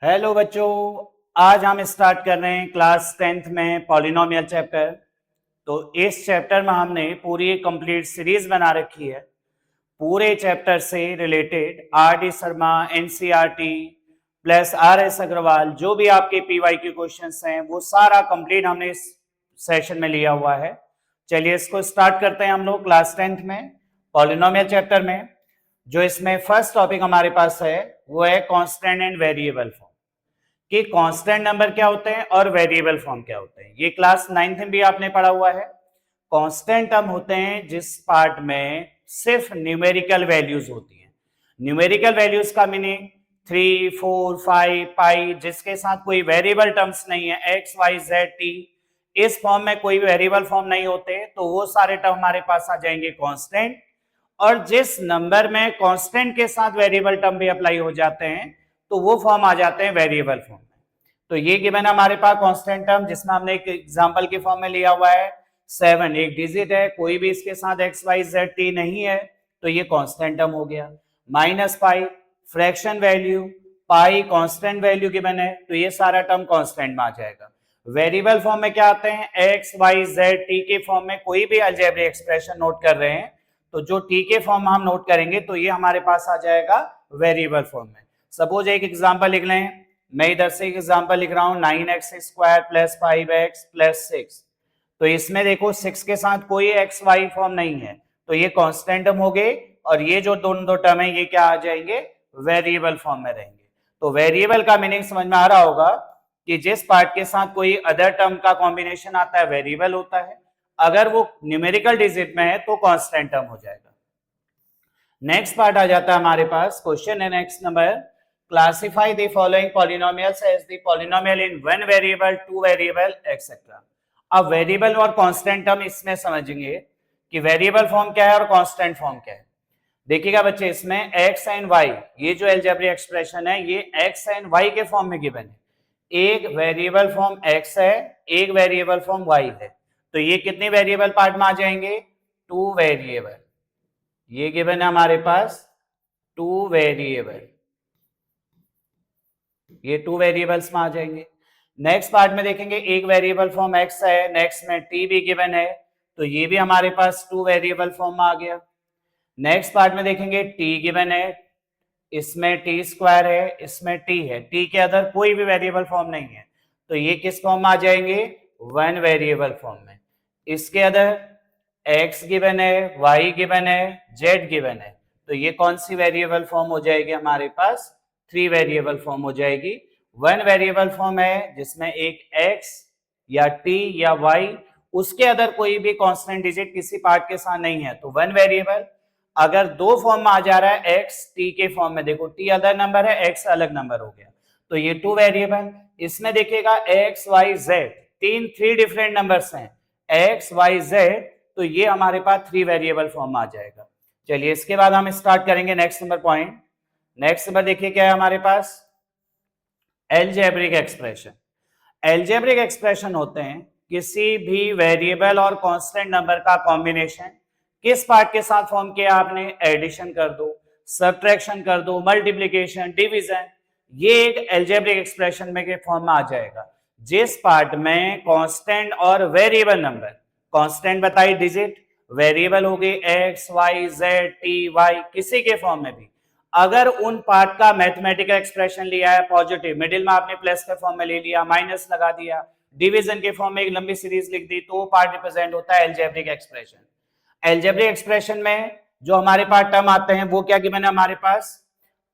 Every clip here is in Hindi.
हेलो बच्चों, आज हम स्टार्ट कर रहे हैं क्लास 10th में पॉलिनोमियल चैप्टर। तो इस चैप्टर में हमने पूरी एक कंप्लीट सीरीज बना रखी है। पूरे चैप्टर से related R D Sharma, NCERT plus R S Agarwal, जो भी आपके पीवाई के क्वेश्चंस हैं वो सारा कंप्लीट हमने इस सेशन में लिया हुआ है। चलिए इसको स्टार्ट करते हैं हम लोग क्लास 10th में पॉलिनोमियल चैप्टर में। जो इसमें फर्स्ट टॉपिक हमारे पास है वो है कांस्टेंट एंड वेरिएबल फॉर्म, कि कांस्टेंट नंबर क्या होते हैं और वेरिएबल फॉर्म क्या होते हैं। ये क्लास 9th में भी आपने पढ़ा हुआ है। कांस्टेंट टर्म होते हैं जिस पार्ट में सिर्फ न्यूमेरिकल वैल्यूज होती हैं। न्यूमेरिकल वैल्यूज का मीनिंग 3, 4, 5, पाई, जिसके साथ कोई वेरिएबल टर्म्स नहीं है, एक्स वाई जेड टी, इस फॉर्म में कोई वेरिएबल फॉर्म नहीं होते, तो वो सारे टर्म हमारे पास आ जाएंगे कांस्टेंट। और जिस नंबर में कांस्टेंट के साथ वेरिएबल टर्म भी अप्लाई हो जाते हैं तो वो फॉर्म आ जाते हैं वेरिएबल फॉर्म में। तो ये गिवन हमारे पास कांस्टेंट टर्म, जिसमें हमने एक एग्जांपल के फॉर्म में लिया हुआ है 7, एक डिजिट है, कोई भी इसके साथ एक्स वाई जेड टी नहीं है, तो ये कांस्टेंट टर्म हो गया। -Pi fraction value, pi constant value given है, तो ये सारा टर्म कांस्टेंट में आ जाएगा। वेरिएबल फॉर्म में क्या आते हैं, एक्स वाई जेड टी के फॉर्म में कोई भी अलजेब्रिक एक्सप्रेशन नोट कर रहे हैं तो जो टी के फॉर्म में हम नोट करेंगे तो ये हमारे पास आ जाएगा वेरिएबल फॉर्म में। सपोज एक एग्जांपल लिख लें, मैं इधर से एक एग्जांपल लिख रहा हूं 9x² + 5x + 6। तो इसमें देखो 6 के साथ कोई एक्स वाई फॉर्म नहीं है, तो ये कांस्टेंट टर्म हो गए, और ये जो दोनों दो टर्म है ये क्या आ जाएंगे, वेरिएबल फॉर्म में रहेंगे। तो वेरिएबल का मीनिंग समझ में आ रहा होगा कि जिस पार्ट के साथ कोई अदर टर्म का कॉम्बिनेशन आता है वेरिएबल होता है, अगर वो न्यूमेरिकल डिजिट में है तो कांस्टेंट टर्म हो जाएगा। नेक्स्ट पार्ट आ जाता है हमारे पास, क्वेश्चन है next number, classify the following polynomials as the polynomial in one variable, two variable etcetera. अब वेरिएबल और कांस्टेंट टर्म इसमें समझेंगे कि वेरिएबल फॉर्म क्या है और कांस्टेंट फॉर्म क्या है। देखिएगा बच्चे, इसमें एक्स एंड वाई, ये जो अलजेब्रिक एक्सप्रेशन है ये एक्स एंड वाई के फॉर्म में गिवन है। एक वेरिएबल फॉर्म एक्स है, एक वेरिएबल फॉर्म वाई है, तो ये कितने वेरिएबल पार्ट में आ जाएंगे, टू वेरिएबल। ये गिवन है हमारे पास टू वेरिएबल, ये टू वेरिएबल्स में आ जाएंगे। नेक्स्ट पार्ट में देखेंगे एक वेरिएबल फॉर्म एक्स है, नेक्स्ट में टी भी गिवन है, तो ये भी हमारे पास टू वेरिएबल फॉर्म में आ गया। नेक्स्ट पार्ट में देखेंगे टी गिवन है, इसमें t² है, इसमें t है, t के अंदर कोई भी वेरिएबल फॉर्म नहीं है, तो ये किस फॉर्म में आ जाएंगे, वन वेरिएबल फॉर्म में। इसके अंदर x गिवन है, y गिवन है, z गिवन है, तो ये कौन सी वेरिएबल फॉर्म हो जाएगी हमारे पास, थ्री वेरिएबल फॉर्म हो जाएगी। वन वेरिएबल फॉर्म है जिसमें एक x या t या y, उसके अंदर कोई भी कांस्टेंट डिजिट किसी पार्ट के साथ नहीं है, तो वन वेरिएबल। अगर दो फॉर्म में आ जा रहा है x t के फॉर्म में, देखो t अलग नंबर है, x अलग नंबर हो गया, तो ये टू वेरिएबल। इसमें देखिएगा x y z, three different numbers हैं, x y z, तो ये हमारे पास थ्री वेरिएबल फॉर्म में आ जाएगा। चलिए इसके बाद हम स्टार्ट करेंगे next number point. Next number देखिए क्या है हमारे पास, अलजेब्रिक एक्सप्रेशन। अलजेब्रिक एक्सप्रेशन होते हैं किसी भी वेरिएबल और कांस्टेंट नंबर का कॉम्बिनेशन, किस पार्ट के साथ फॉर्म किया आपने, एडिशन कर दो, सब्ट्रैक्शन कर दो, मल्टीप्लिकेशन, डिवीजन, ये एक अलजेब्रिक एक्सप्रेशन में के फॉर्म में आ जाएगा। जिस पार्ट में कांस्टेंट और वेरिएबल नंबर, कांस्टेंट बताइए डिजिट, वेरिएबल हो गए X Y Z T Y, किसी के फॉर्म में भी अगर उन पार्ट का मैथमेटिकल एक्सप्रेशन लिया है पॉजिटिव, मिडिल में आपने प्लस के फॉर्म में ले लिया, माइनस लगा दिया, डिवीजन के फॉर्म में एक लंबी सीरीज लिख दी, तो वो पार्ट रिप्रेजेंट होता है अलजेब्रिक एक्सप्रेशन। अलजेब्रिक एक्सप्रेशन में जो हमारे पास टर्म आते हैं वो क्या गिवन है हमारे पास,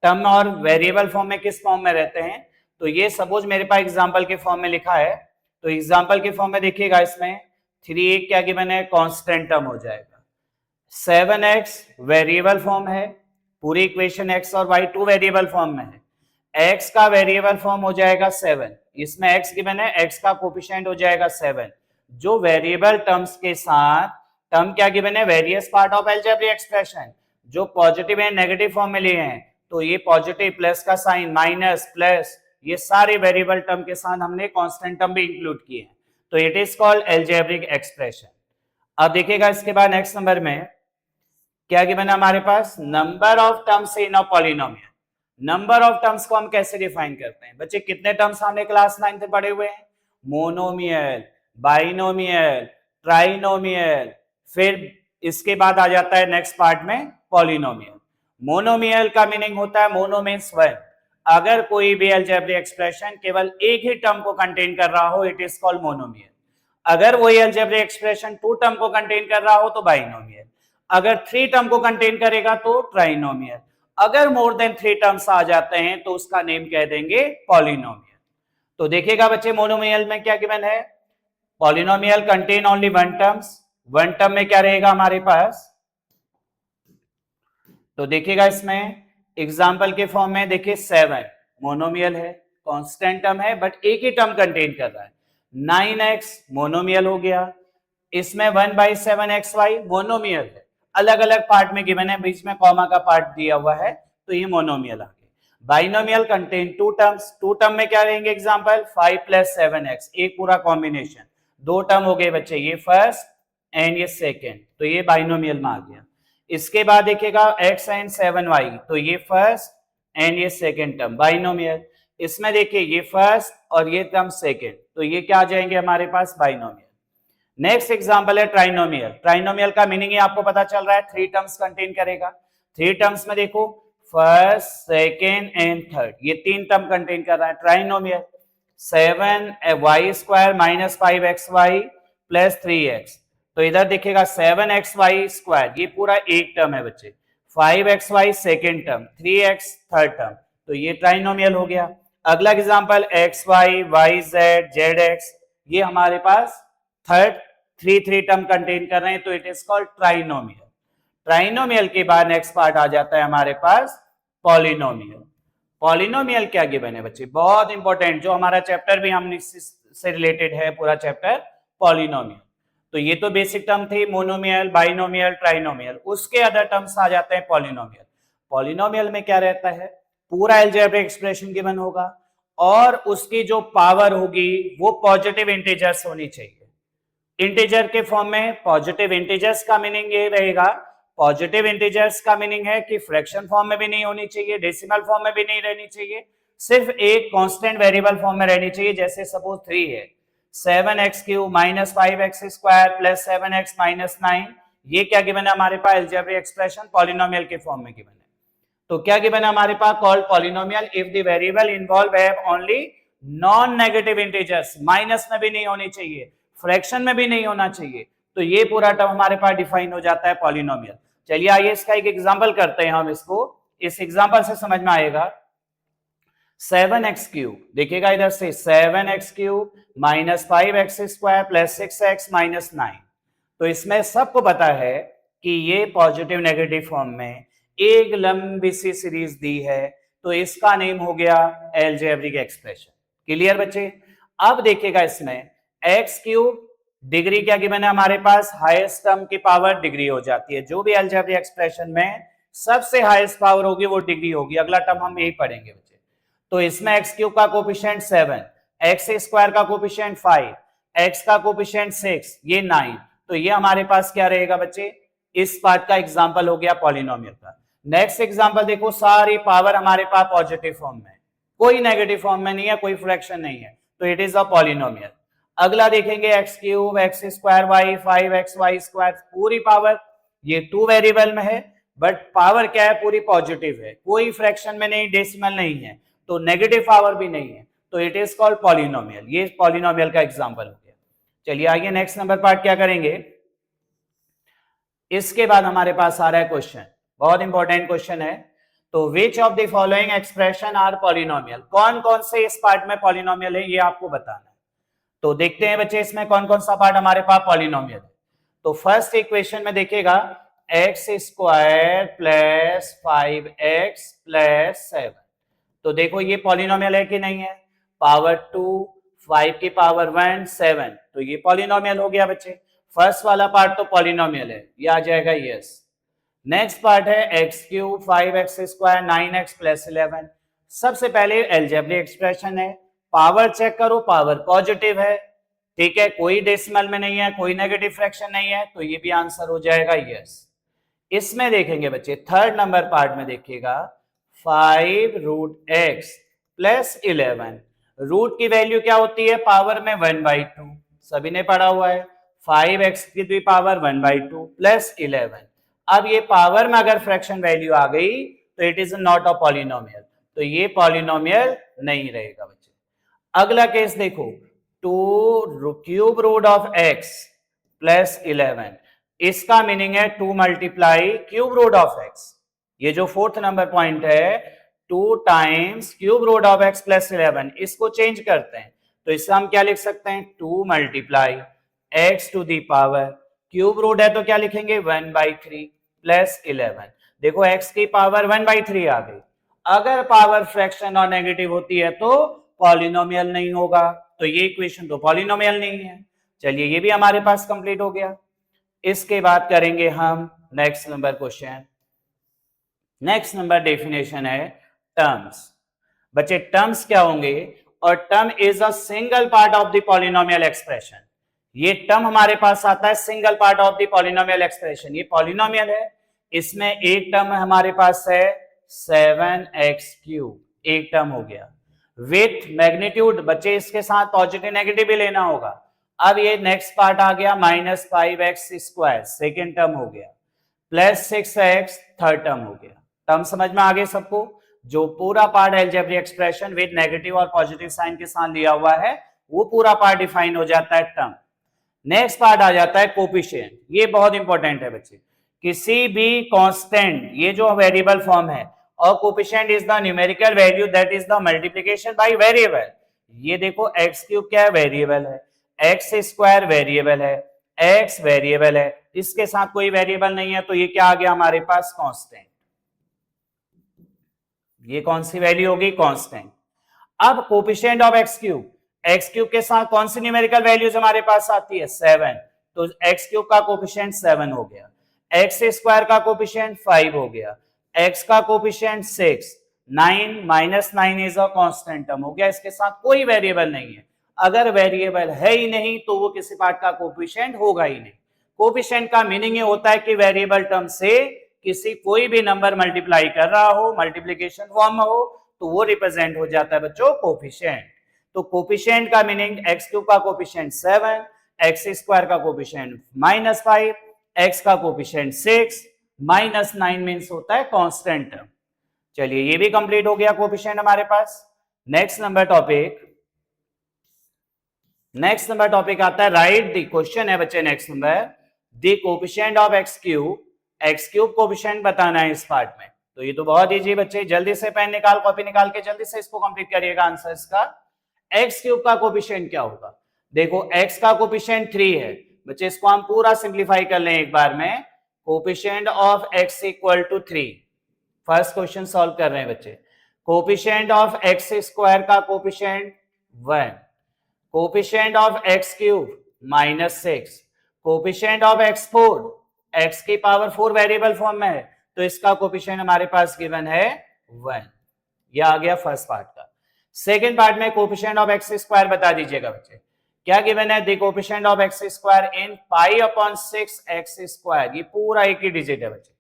टर्म और वेरिएबल फॉर्म में किस फॉर्म में रहते हैं, तो ये सपोज मेरे पास एग्जांपल के फॉर्म में लिखा है, तो एग्जांपल के फॉर्म में देखिएगा इसमें 3 क्या गिवन है, कांस्टेंट टर्म हो जाएगा। 7x वेरिएबल फॉर्म है, पूरी इक्वेशन x और y टू वेरिएबल फॉर्म में है, x का वेरिएबल फॉर्म हो जाएगा 7, इसमें x गिवन है, x का कोफिशिएंट हो जाएगा 7। जो वेरिएबल टर्म्स के साथ टर्म क्या गिवन है, various part of algebraic expression, जो पॉजिटिव है नेगेटिव फॉर्म में लिए हैं, तो ये पॉजिटिव प्लस का साइन, माइनस प्लस, ये सारे वेरिएबल टर्म के साथ हमने कांस्टेंट टर्म भी इंक्लूड किए हैं, तो it is called algebraic expression. अब देखिएगा इसके बाद नेक्स्ट नंबर में क्या गिवन है हमारे पास, number of terms in a polynomial. Number of terms को हम कैसे डिफाइन करते हैं बच्चे? कितने टर्म्स हमने क्लास 9 में पढ़े हुए हैं? मोनोमियल, बाइनोमियल, ट्राइनोमियल, फिर इसके बाद आ जाता है नेक्स्ट पार्ट में पॉलिनोमियल। मोनोमियल का मीनिंग होता है, मोनो मीन्स वन, अगर कोई भी अलजेब्रिक एक्सप्रेशन केवल एक ही टर्म को कंटेन कर रहा हो, इट इज कॉल्ड मोनोमियल। अगर वही अलजेब्रिक एक्सप्रेशन टू टर्म को कंटेन कर रहा हो तो बाइनोमियल, अगर थ्री टर्म को कंटेन करेगा तो ट्राइनोमियल, अगर मोर देन थ्री टर्म्स आ जाते हैं तो उसका नेम कह देंगे पॉलिनोमियल। तो देखिएगा बच्चे, मोनोमियल में क्या गिवन है? Polynomial contain only one terms, one term में क्या रहेगा हमारे पास? तो देखिएगा इसमें एग्जाम्पल के फॉर्म में देखिए 7 मोनोमियल है, कांस्टेंट टर्म है बट एक ही टर्म कंटेन कर रहा है। 9x मोनोमियल हो गया, इसमें 1/7xy मोनोमियल है, अलग अलग पार्ट में गिवन है, बीच में कॉमा का पार्ट दिया हुआ है, तो ये मोनोमियल आ गया। Binomial contain two terms, two term में क्या रहेंगे? एग्जाम्पल 5 + 7x, एक पूरा कॉम्बिनेशन, दो टर्म हो गए बच्चे, ये फर्स्ट एंड ये सेकेंड, तो ये बाइनोमियल में आ गया। इसके बाद देखिएगा x एंड 7y, तो ये फर्स्ट एंड ये सेकेंड टर्म बाइनोमियल। इसमें देखिए ये फर्स्ट और ये टर्म सेकेंड, तो ये क्या आ जाएंगे हमारे पास? बाइनोमियल। नेक्स्ट एग्जांपल है ट्राइनोमियल। ट्राइनोमियल का मीनिंग ही आपको पता चल रहा है, थ्री टर्म्स कंटेन करेगा। थ्री टर्म्स में देखो फर्स्ट, सेकेंड एंड थर्ड, ये तीन टर्म कंटेन कर रहा है ट्राइनोमियल। 7y² - 5xy + 3x, तो इधर देखिएगा 7xy², ये पूरा एक टर्म है बच्चे, 5xy second term, 3x third term, तो ये ट्राइनोमियल हो गया। अगला एग्जांपल xy, yz, zx, ये हमारे पास थर्ड थ्री टर्म कंटेन कर रहे हैं, तो it is called trinomial. Trinomial के बाद नेक्स्ट पार्ट आ जाता है हमारे पास पॉलिनोमियल। पॉलिनोमियल क्या गिवन है बच्चे? बहुत इंपॉर्टेंट, जो हमारा चैप्टर भी हमने से रिलेटेड है पूरा चैप्टर, पॉलिनोमियल। तो ये तो बेसिक टर्म थे, मोनोमियल, बाइनोमियल, ट्राइनोमियल, उसके अदर टर्म्स आ जाते हैं पॉलिनोमियल। पॉलिनोमियल में क्या रहता है? पूरा अलजेब्रिक एक्सप्रेशन गिवन होगा और उसकी जो पावर होगी वो पॉजिटिव इंटीजर्स होनी चाहिए। इंटीजर के फॉर्म में पॉजिटिव इंटीजर्स का मीनिंग ये रहेगा, पॉजिटिव इंटीजर्स का मीनिंग है कि फ्रैक्शन फॉर्म में भी नहीं होनी चाहिए, डेसिमल फॉर्म में भी नहीं रहनी चाहिए, सिर्फ एक कांस्टेंट वेरिएबल फॉर्म में रहनी चाहिए। जैसे सपोज 3 है, 7x³ - 5x² + 7x - 9, ये क्या गिवन है हमारे पास? अलजेब्रिक एक्सप्रेशन पॉलिनोमियल के फॉर्म में गिवन है। तो क्या गिवन है हमारे पास? Called polynomial if the variable involve have only non negative integers, minus में भी नहीं होनी चाहिए, फ्रैक्शन में भी नहीं होना चाहिए, तो ये पूरा टर्म हमारे पास डिफाइन हो जाता है पॉलिनोमियल। चलिए आइए इसका एक एग्जांपल करते हैं हम, इसको इस एग्जांपल से समझ में आएगा। 7x³ देखिएगा इधर से, 7x³ - 5x² + 6x - 9, तो इसमें सबको पता है कि ये पॉजिटिव नेगेटिव फॉर्म में एक लंबी सी सीरीज दी है, तो इसका नेम हो गया अलजेब्रिक एक्सप्रेशन। क्लियर बच्चे? अब देखिएगा इसमें x³ डिग्री क्या गिवन है हमारे पास? हाईएस्ट टर्म की पावर डिग्री हो जाती है, जो भी अलजेब्रिक एक्सप्रेशन में सबसे हाईएस्ट पावर होगी वो डिग्री होगी। अगला टर्म हम यही पढ़ेंगे बच्चे। तो इसमें x³ का कोफिशिएंट 7, x² का कोफिशिएंट 5, x का कोफिशिएंट 6, ये 9, तो ये हमारे पास क्या रहेगा बच्चे? इस पार्ट का एग्जांपल हो गया पॉलिनोमियल का। नेक्स्ट एग्जांपल देखो, सारी पावर हमारे पास पॉजिटिव फॉर्म में, कोई नेगेटिव फॉर्म में नहीं है, कोई फ्रैक्शन नहीं है, तो इट इज अ पॉलिनोमियल। अगला देखेंगे x³ x²y 5xy², पूरी पावर ये 2 वेरिएबल में है, बट पावर क्या है? पूरी पॉजिटिव है, कोई फ्रैक्शन में नहीं, डेसिमल नहीं है, तो नेगेटिव पावर भी नहीं है, तो इट इज कॉल्ड पॉलिनोमियल। ये पॉलिनोमियल का एग्जांपल हो गया। चलिए आगे नेक्स्ट नंबर पार्ट क्या करेंगे? इसके बाद हमारे पास आ रहा है क्वेश्चन, बहुत इंपॉर्टेंट क्वेश्चन है। तो which of the following expression are polynomial? कौन कौन से इस पार्ट में पॉलिनोमियल है, ये आपको बताना है। तो देखते हैं बच्चे इसमें कौन कौन सा पार्ट हमारे पास पॉलिनोमियल है। तो फर्स्ट इक्वेशन में देखिएगा x² + 5x + 7, तो देखो ये पॉलिनोमियल है कि नहीं है? पावर 2, 5 की पावर 1, 7, तो ये पॉलिनोमियल हो गया बच्चे। फर्स्ट वाला पार्ट तो पॉलिनोमियल है, ये आ जाएगा यस। नेक्स्ट पार्ट है x³ 5x² 9x + 11, सबसे पहले अलजेब्रिक एक्सप्रेशन है, पावर चेक करो, पावर पॉजिटिव है, ठीक है, कोई डेसिमल में नहीं है, कोई नेगेटिव फ्रैक्शन नहीं है, तो ये भी आंसर हो जाएगा यस। इसमें देखेंगे बच्चे थर्ड नंबर पार्ट में देखिएगा 5 रूट एक्स प्लस 11। रूट की वैल्यू क्या होती है? पावर में 1/2, सभी ने पढ़ा हुआ है। 5x की 2 पावर 1/2 प्लस 11। अब ये पावर में अगर फ्रैक्शन वैल्यू आ गई तो it is not a polynomial, तो ये पॉलिनोमियल नहीं रहेगा बच्चे। अगला केस देखो, 2 cube root of X plus 11, इसका मीनिंग है 2 multiply cube root of X. ये जो फोर्थ नंबर पॉइंट है 2 times cube root of X plus 11, इसको चेंज करते हैं तो इससे हम क्या लिख सकते हैं? 2 multiply X to the power, cube root है तो क्या लिखेंगे? 1/3 प्लस 11। देखो x की पावर 1/3 आ गई। अगर पावर फ्रैक्शन और नेगेटिव होती है तो पॉलिनोमियल नहीं होगा, तो ये इक्वेशन तो पॉलिनोमियल नहीं है। चलिए ये भी हमारे पास कंप्लीट हो गया। इसके बाद करेंगे हम next number question. Next number definition है टर्म्स। बच्चे टर्म्स क्या होंगे? और term is a single part of the polynomial expression. ये टर्म हमारे पास आता है single part of the polynomial expression. ये पॉलिनोमियल है, इसमें एक टर्म हमारे पास है 7x3, एक टर्म हो गया विथ मैग्नीट्यूड। बच्चे इसके साथ पॉजिटिव नेगेटिव भी लेना होगा। अब ये नेक्स्ट पार्ट आ गया -5x², सेकेंड टर्म हो गया, प्लस 6x, थर्ड टर्म हो गया। टर्म समझ में आ गए सबको? जो पूरा part algebraic expression with negative और पॉजिटिव साइन के साथ लिया हुआ है वो पूरा पार्ट डिफाइन हो जाता है टर्म। नेक्स्ट पार्ट आ जाता है कोफिशिएंट। ये बहुत इंपॉर्टेंट है बच्चे। किसी भी कांस्टेंट, ये जो वेरिएबल फॉर्म है, और coefficient is the numerical value that is the multiplication by variable. ये देखो x³ क्या है? वेरिएबल है। x² वेरिएबल है, x वेरिएबल है, इसके साथ कोई वेरिएबल नहीं है तो ये क्या आ गया हमारे पास? कांस्टेंट। ये कौन सी वैल्यू होगी? कांस्टेंट। अब कोफिशिएंट ऑफ x³ के साथ कौन सी न्यूमेरिकल वैल्यूज हमारे पास आती है? 7, तो x³ का कोफिशिएंट 7 हो गया, x² का कोफिशिएंट 5 हो गया, x का coefficient 6, 9 - 9 is a constant term हो गया। इसके साथ कोई वेरिएबल नहीं है। अगर वेरिएबल है ही नहीं तो वो किसी पार्ट का कोफिशिएंट होगा ही नहीं। कोफिशिएंट का मीनिंग ये होता है कि वेरिएबल टर्म से किसी कोई भी नंबर मल्टीप्लाई कर रहा हो, मल्टीप्लिकेशन फॉर्म में हो, तो वो रिप्रेजेंट हो जाता है बच्चों कोफिशिएंट। तो कोफिशिएंट का मीनिंग x³ का कोफिशिएंट 7, x² का कोफिशिएंट -5, x का कोफिशिएंट 6, -9 मीन्स होता है कांस्टेंट टर्म। चलिए ये भी कंप्लीट हो गया कोफिशिएंट हमारे पास। नेक्स्ट नंबर टॉपिक आता है राइट द, क्वेश्चन है बच्चे next number, the coefficient of x³ coefficient बताना है इस पार्ट में। तो ये तो बहुत इजी बच्चे, जल्दी से पेन निकाल, कॉपी निकाल के जल्दी से इसको कंप्लीट करिएगा आंसर इसका। x³ का कोफिशिएंट क्या होगा? देखो x का कोफिशिएंट 3 है बच्चे, इसको हम पूरा सिंप्लीफाई कर लें एक बार में। Coefficient of x = 3, first question solve कर रहे हैं बच्चे। कोफिशिएंट ऑफ x² का coefficient 1, coefficient of x³ -6, coefficient of x4, x की पावर 4 वेरिएबल फॉर्म में है तो इसका कोफिशिएंट हमारे पास गिवन है 1। यह आ गया फर्स्ट पार्ट का। सेकेंड पार्ट में कोफिशिएंट ऑफ x² बता दीजिएगा बच्चे, क्या गिवन है? The coefficient of x² in π/6x²। ये पूरा एक ही डिजिट है बच्चे,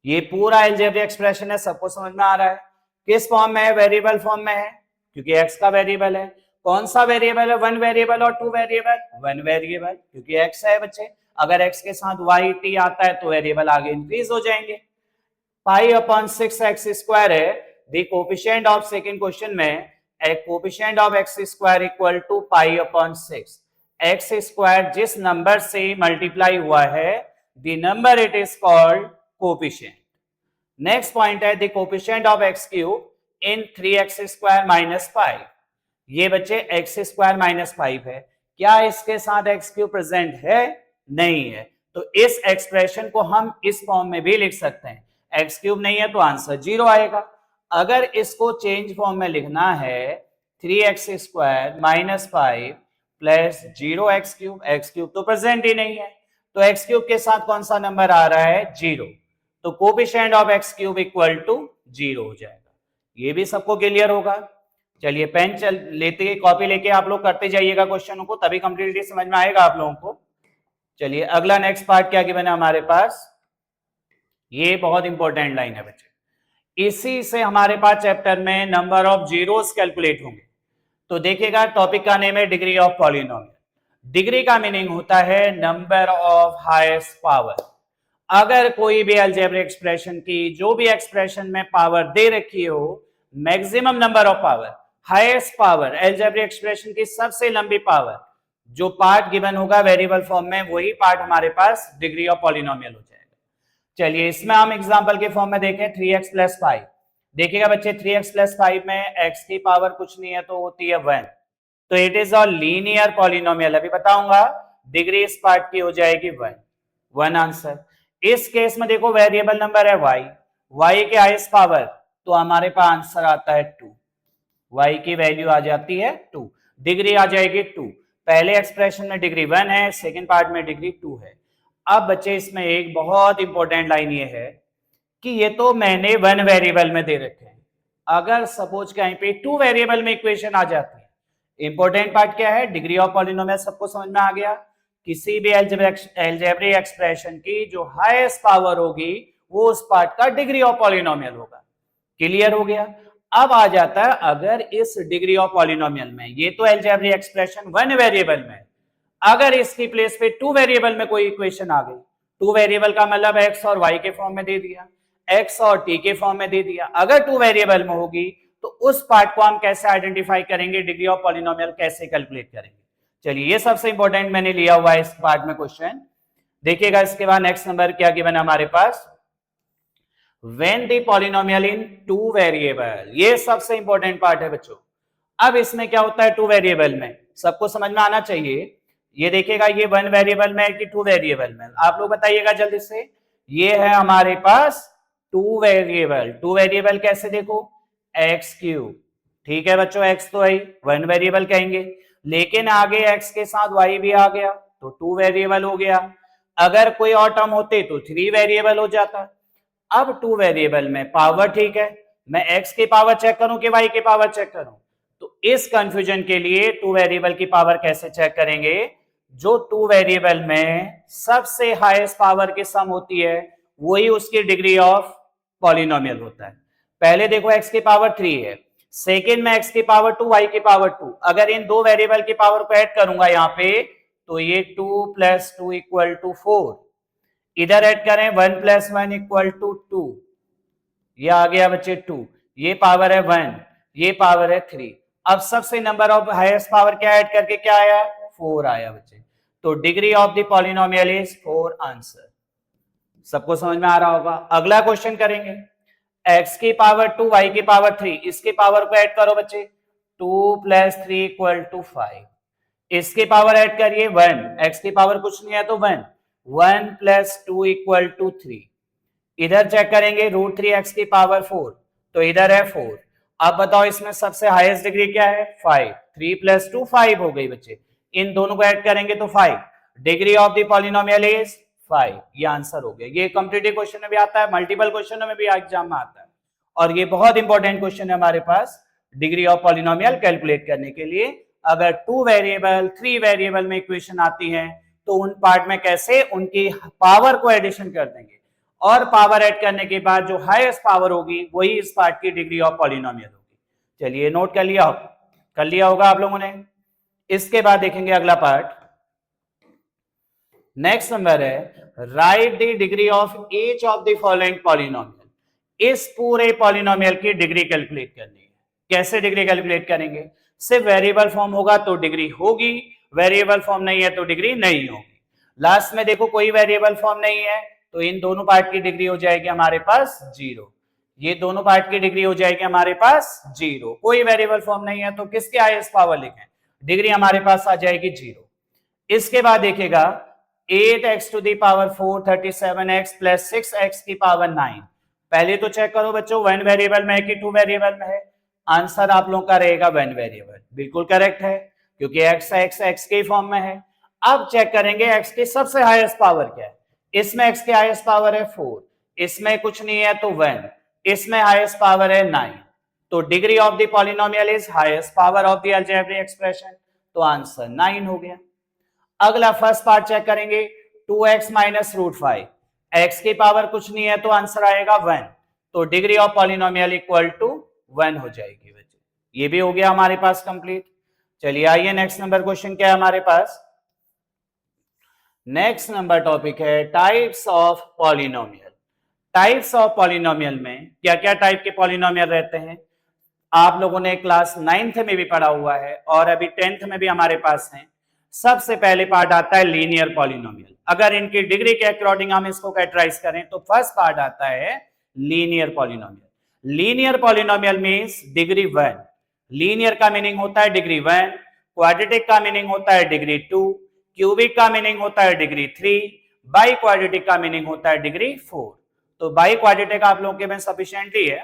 ये पूरा अलजेब्रिक एक्सप्रेशन है, सबको समझ में आ रहा है? किस फॉर्म में है? वेरिएबल फॉर्म में है, क्योंकि x का वेरिएबल है। कौन सा वेरिएबल है? 1 वेरिएबल और 2 वेरिएबल? 1 वेरिएबल, क्योंकि x है बच्चे। अगर x के साथ y t आता है तो वेरिएबल आगे इंक्रीज हो जाएंगे। π/6x² है the coefficient of, second question में कोफिशिएंट ऑफ x² = π/6। x² जिस नंबर से मल्टीप्लाई हुआ है the number it is called coefficient. Next point है the coefficient of x³ in 3x² - 5। ये बच्चे x² - 5 है, क्या इसके साथ x³ प्रेजेंट है? नहीं है, तो इस एक्सप्रेशन को हम इस फॉर्म में भी लिख सकते हैं। x³ नहीं है तो आंसर 0 आएगा। अगर इसको चेंज फॉर्म में लिखना है 3x² - 5 प्लस 0x³, x³ तो प्रेजेंट ही नहीं है, तो x³ के साथ कौन सा नंबर आ रहा है? 0, तो कोफिशिएंट ऑफ x³ = 0 हो जाएगा। ये भी सबको क्लियर होगा? चलिए पेन लेते, कॉपी लेके आप लोग करते जाइएगा क्वेश्चनों को, तभी कंप्लीटली समझ में आएगा आप लोगों को। चलिए अगला नेक्स्ट पार्ट क्या गिवन है हमारे पास? ये बहुत इंपॉर्टेंट लाइन है बच्चे। इसी से हमारे पास चैप्टर में नंबर ऑफ जीरोस कैलकुलेट होंगे। तो देखिएगा टॉपिक का नेम है डिग्री ऑफ पॉलिनोमियल। डिग्री का मीनिंग होता है नंबर ऑफ हाईएस्ट पावर। अगर कोई भी अलजेब्रिक एक्सप्रेशन की जो भी एक्सप्रेशन में पावर दे रखी हो, maximum number of power, highest power, algebraic expression की सबसे लंबी पावर, जो पार्ट गिवन होगा वेरिएबल फॉर्म में, वही पार्ट हमारे पास डिग्री ऑफ पॉलिनोमियल हो जाएगा। चलिए इसमें हम एग्जांपल के फॉर्म में देखें 3x प्लस 5। देखिएगा बच्चे 3x प्लस 5 में x की पावर कुछ नहीं है तो होती है 1। तो it is a linear polynomial. अभी बताऊंगा डिग्री इस पार्ट की हो जाएगी 1 आंसर। इस केस में देखो वेरिएबल नंबर है y के हाईएस्ट पावर, तो हमारे पास आंसर आता है 2। y की वैल्यू आ जाती है 2, डिग्री आ जाएगी 2। पहले एक्सप्रेशन में डिग्री 1 है, सेकेंड पार्ट में डिग्री 2 है। अब बच्चे इसमें एक बहुत इंपॉर्टेंट लाइन ये है कि ये तो मैंने 1 वेरिएबल में दे रखे हैं, अगर सपोज कहीं पे 2 वेरिएबल में इक्वेशन आ जाती है। इंपॉर्टेंट पार्ट क्या है, डिग्री ऑफ पॉलिनोमियल सबको समझ में आ गया। किसी भी अलजेब्रिक एक्सप्रेशन की जो हाईएस्ट पावर होगी वो उस पार्ट का डिग्री ऑफ पॉलिनोमियल होगा। क्लियर हो गया। अब आ जाता है अगर इस डिग्री ऑफ पॉलिनोमियल में, ये तो अलजेब्रिक एक्सप्रेशन 1 वेरिएबल में, अगर इसकी प्लेस पे 2 वेरिएबल में कोई इक्वेशन आ गई, 2 वेरिएबल का मतलब x और y के फॉर्म में दे दिया, x और t के फॉर्म में दे दिया, अगर 2 वेरिएबल में होगी तो उस पार्ट को हम कैसे आइडेंटिफाई करेंगे, डिग्री ऑफ पॉलिनोमियल कैसे कैलकुलेट करेंगे। चलिए ये सबसे इंपॉर्टेंट मैंने लिया हुआ है इस पार्ट में क्वेश्चन। देखिएगा इसके बाद नेक्स्ट नंबर क्या गिवन है हमारे पास, when the polynomial in 2 variable. ये सबसे इंपॉर्टेंट पार्ट है बच्चों। अब इसमें क्या होता है 2 वेरिएबल में, सबको समझ में आना चाहिए। ये देखिएगा ये 1 वेरिएबल में है कि 2 वेरिएबल में, आप लोग बताइएगा जल्दी से। ये है हमारे पास 2 वेरिएबल। 2 वेरिएबल कैसे देखो, एक्स क्यूब, ठीक है बच्चों, एक्स तो है 1 वेरिएबल कहेंगे, लेकिन आगे एक्स के साथ वाई भी आ गया तो 2 वेरिएबल हो गया। अगर कोई और टर्म होते तो 3 वेरिएबल हो जाता। अब 2 वेरिएबल में पावर, ठीक है, मैं एक्स की पावर चेक करूं कि वाई की पावर चेक करूं, तो इस कंफ्यूजन के लिए 2 वेरिएबल की पावर कैसे चेक करेंगे, जो 2 वेरिएबल में सबसे हाईएस्ट पावर की सम होती है वही उसकी डिग्री ऑफ पॉलिनोमियल होता है। पहले देखो x की पावर 3 है, सेकेंड में x की पावर 2, y की पावर 2। अगर इन 2 वेरिएबल की पावर को ऐड करूंगा यहां पे, तो ये 2 + 2 = 4। इधर ऐड करें 1 + 1 = 2, ये आ गया बच्चे 2, ये पावर है 1, ये पावर है 3। अब सबसे नंबर ऑफ हाईएस्ट पावर क्या ऐड करके क्या आया, 4 आया बच्चे। तो degree of the polynomial is 4 answer. सबको समझ में आ रहा होगा। अगला क्वेश्चन करेंगे, x की पावर 2, y की पावर 3, इसकी पावर को ऐड करो बच्चे, 2 + 3 = 5। इसकी पावर ऐड करिए 1, x की पावर कुछ नहीं है तो 1, 1 + 2 = 3। इधर चेक करेंगे √3x की पावर 4, तो इधर है 4। अब बताओ इसमें सबसे हाईएस्ट डिग्री क्या है, 5। 3 + 2 5 हो गई बच्चे, इन दोनों को ऐड करेंगे तो 5। Degree of the polynomial is 5, ये आंसर हो गया। ये कॉम्पिटिटिव क्वेश्चन में भी आता है, मल्टीपल क्वेश्चन में भी एग्जाम में आता है, और ये बहुत इंपॉर्टेंट क्वेश्चन है हमारे पास डिग्री ऑफ पॉलिनोमियल कैलकुलेट करने के लिए। अगर 2 वेरिएबल 3 वेरिएबल में इक्वेशन आती है तो उन पार्ट में कैसे उनकी पावर को एडिशन कर देंगे, और पावर ऐड करने के बाद जो हाईएस्ट पावर होगी वही इस पार्ट की डिग्री ऑफ पॉलिनोमियल होगी। चलिए नोट कर लिया होगा आप लोगों ने। इसके बाद देखेंगे अगला पार्ट, नेक्स्ट नंबर है right the degree of each of the following polynomial. इस पूरे पॉलिनोमियल की डिग्री कैलकुलेट करनी है। कैसे डिग्री कैलकुलेट करेंगे, सिर्फ वेरिएबल फॉर्म होगा तो डिग्री होगी, वेरिएबल फॉर्म नहीं है तो डिग्री नहीं होगी। लास्ट में देखो कोई वेरिएबल फॉर्म नहीं है तो इन दोनों पार्ट की डिग्री हो जाएगी हमारे पास 0। ये दोनों पार्ट की डिग्री हो जाएगी हमारे पास 0। कोई वेरिएबल फॉर्म नहीं है तो किसके हाईएस्ट पावर लिखें, डिग्री हमारे पास आ जाएगी 0। इसके बाद देखिएगा 8x to the power 4 37x + 6x की पावर 9। पहले तो चेक करो बच्चों 1 वेरिएबल में है कि 2 वेरिएबल में है। आंसर आप लोगों का रहेगा 1 वेरिएबल, बिल्कुल करेक्ट है क्योंकि x के फॉर्म में है। अब चेक करेंगे x की सबसे हाईएस्ट पावर क्या है। इसमें x की हाईएस्ट पावर है 4, इसमें कुछ नहीं है तो 1, इसमें हाईएस्ट पावर है 9। तो degree of the polynomial is highest power of the algebraic expression, तो आंसर 9 हो गया। अगला फर्स्ट पार्ट चेक करेंगे 2x - √5, x की पावर कुछ नहीं है तो आंसर आएगा 1, तो degree of polynomial equal to 1 हो जाएगी बच्चे। ये भी हो गया हमारे पास कंप्लीट। चलिए आइए नेक्स्ट नंबर क्वेश्चन क्या है हमारे पास। नेक्स्ट नंबर टॉपिक है types of polynomial. Types of polynomial में क्या क्या टाइप के पॉलिनोमियल रहते हैं आप लोगों ने क्लास 9th में भी पढ़ा हुआ है और अभी 10th में भी हमारे पास है। सबसे पहले पार्ट आता है लीनियर पॉलिनोमियल। अगर इनकी डिग्री के अकॉर्डिंग हम इसको कैटेगराइज करें तो फर्स्ट पार्ट आता है linear polynomial. Linear polynomial means degree 1। Linear का मीनिंग होता है डिग्री 1, क्वाड्रेटिक का मीनिंग होता है डिग्री 2, क्यूबिक का मीनिंग होता है डिग्री 3, बाई क्वाड्रेटिक का मीनिंग होता है डिग्री 4। तो बाई क्वाड्रेटिक आप लोगों के में सफिशिएंटली है।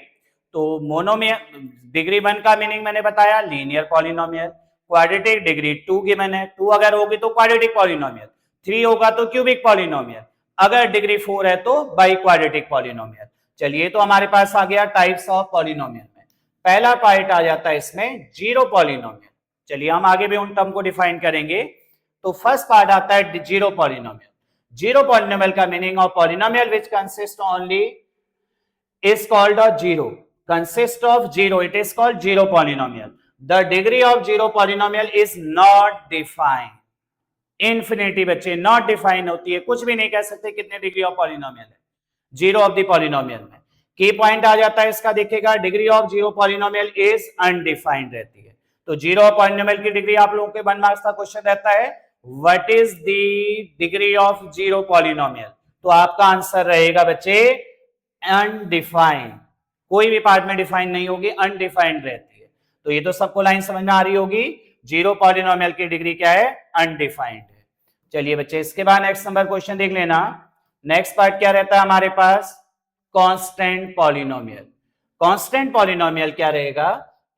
तो मोनोमियल डिग्री 1 का मीनिंग मैंने बताया linear polynomial, quadratic degree 2 given है, 2 अगर होगी तो क्वाड्रेटिक पॉलिनोमियल, 3 होगा तो क्यूबिक पॉलिनोमियल, अगर डिग्री 4 है तो बाई क्वाड्रेटिक पॉलिनोमियल। चलिए तो हमारे पास आ गया टाइप्स ऑफ पॉलिनोमियल में पहला पार्ट आ जाता है इसमें जीरो पॉलिनोमियल। चलिए हम आगे भी उन टर्म को डिफाइन करेंगे। तो फर्स्ट पार्ट आता है जीरो पॉलिनोमियल। जीरो पॉलिनोमियल का meaning of polynomial which consist only is called a zero, consist of zero, it is called zero polynomial. The degree of zero polynomial is not defined. Infinity बच्चे not defined होती है, कुछ भी नहीं कह सकते कितने डिग्री ऑफ पॉलिनोमियल है जीरो ऑफ द पॉलिनोमियल में। की पॉइंट आ जाता है इसका, देखिएगा degree of zero polynomial is undefined रहती है। तो जीरो ऑफ पॉलिनोमियल की डिग्री आप लोगों के 1 मार्क्स का क्वेश्चन रहता है what is the degree of zero polynomial, तो आपका आंसर रहेगा बच्चे अनडिफाइंड। कोई भी पार्ट में डिफाइन नहीं होगी, अनडिफाइंड रहती है। तो ये तो सबको लाइन समझ में आ रही होगी, जीरो पॉलिनोमियल की डिग्री क्या है, अनडिफाइंड है। चलिए बच्चे इसके बाद नेक्स्ट नंबर क्वेश्चन देख लेना। नेक्स्ट पार्ट क्या रहता है हमारे पास, कांस्टेंट पॉलिनोमियल। कांस्टेंट पॉलिनोमियल क्या रहेगा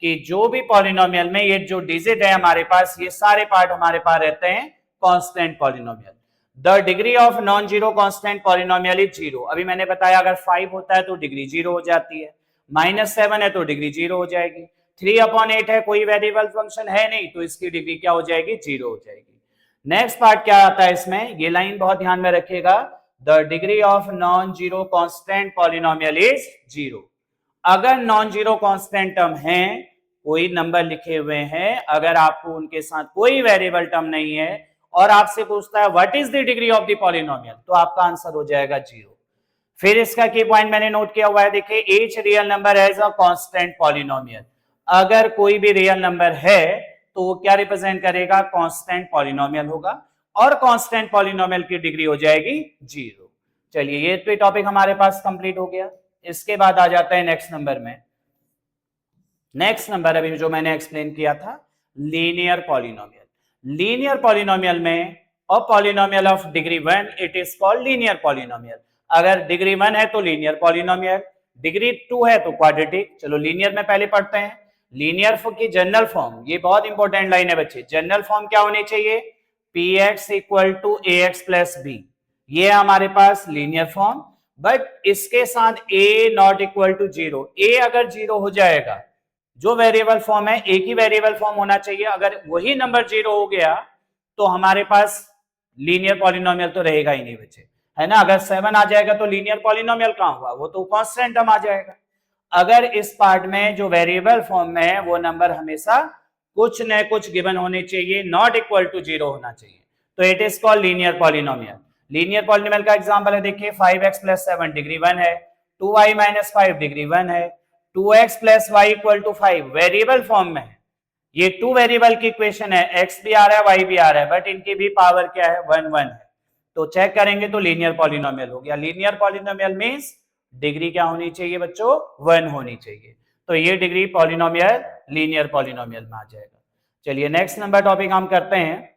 कि जो भी पॉलिनोमियल में ये जो डिजिट है हमारे पास, ये सारे पार्ट हमारे पास रहते हैं constant polynomial. The degree of non zero constant polynomial is zero. अभी मैंने बताया अगर 5 होता है तो डिग्री 0 हो जाती है, -7 है तो डिग्री 0 हो जाएगी, 3/8 है कोई वेरिएबल फंक्शन है नहीं तो इसकी डिग्री क्या हो जाएगी, 0 हो जाएगी। नेक्स्ट पार्ट क्या आता है इसमें, ये लाइन बहुत ध्यान में रखिएगा, the degree of non zero constant polynomial is 0। अगर नॉन जीरो कांस्टेंट टर्म है, कोई नंबर लिखे हुए हैं, अगर आपको उनके साथ कोई वेरिएबल टर्म नहीं है और आपसे पूछता है what is the degree of the polynomial, तो आपका आंसर हो जाएगा 0। फिर इसका की पॉइंट मैंने नोट किया हुआ है, देखिए each real number as a constant polynomial. अगर कोई भी रियल नंबर है तो वो क्या रिप्रेजेंट करेगा, कांस्टेंट पॉलिनोमियल होगा और कांस्टेंट पॉलिनोमियल की डिग्री हो जाएगी 0। चलिए ये टॉपिक हमारे पास कंप्लीट हो गया। इसके बाद आ जाता है नेक्स्ट नंबर में। नेक्स्ट नंबर अभी जो मैंने एक्सप्लेन किया था लीनियर पॉलिनोमियल। लीनियर पॉलिनोमियल में और polynomial of degree 1 it is called linear polynomial. अगर डिग्री 1 है तो लीनियर पॉलिनोमियल, डिग्री 2 है तो क्वाड्रेटिक। चलो लीनियर में पहले पढ़ते हैं। लीनियर की जनरल फॉर्म, ये बहुत इंपॉर्टेंट लाइन है बच्चे, जनरल फॉर्म क्या होनी चाहिए, px equal to ax plus b। ये है हमारे पास लीनियर फॉर्म, बट इसके साथ a not equal to 0। a अगर 0 हो जाएगा, जो वेरिएबल फॉर्म है एक ही वेरिएबल फॉर्म होना चाहिए, अगर वही नंबर 0 हो गया तो हमारे पास लीनियर पॉलिनोमियल तो रहेगा ही नहीं बच्चे, है ना। अगर 7 आ जाएगा तो लीनियर पॉलिनोमियल कहां हुआ, वो तो कांस्टेंट टर्म आ जाएगा। अगर इस पार्ट में जो वेरिएबल फॉर्म में है वो नंबर हमेशा कुछ न कुछ गिवन होने चाहिए, नॉट इक्वल टू 0 होना चाहिए, तो it is called linear polynomial. Linear polynomial का एग्जांपल है, देखिए 5x प्लस 7 डिग्री 1 है, 2y माइनस 5 डिग्री 1 है, 2x plus y equal to 5 variable form में है। ये 2 वेरिएबल की इक्वेशन है, x भी आ रहा है y भी आ रहा है, बट इनकी भी पावर क्या है, 1 1 है। तो चेक करेंगे तो लीनियर पॉलिनोमियल हो गया। लीनियर पॉलिनोमियल मींस डिग्री क्या होनी चाहिए बच्चों, 1 होनी चाहिए। तो ये डिग्री पॉलिनोमियल लीनियर पॉलिनोमियल में आ जाएगा। चलिए नेक्स्ट नंबर टॉपिक हम करते हैं।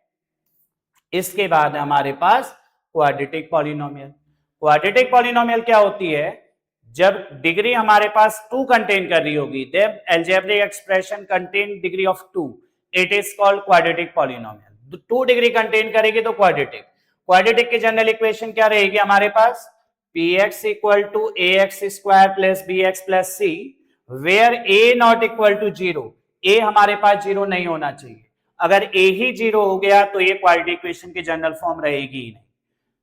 इसके बाद हमारे पास क्वाड्रेटिक पॉलिनोमियल। क्वाड्रेटिक पॉलिनोमियल क्या होती है, जब डिग्री हमारे पास 2 कंटेन कर रही होगी, then algebraic expression contain degree of 2, it is called quadratic polynomial. 2 degree contain करेगी तो क्वाड्रेटिक। क्वाड्रेटिक की जनरल इक्वेशन क्या रहेगी हमारे पास, px equal to ax square plus bx plus c, where a not equal to 0। a हमारे पास 0 नहीं होना चाहिए, अगर a ही 0 हो गया तो ये क्वाड्रेटिक इक्वेशन की जनरल फॉर्म रहेगी ही नहीं।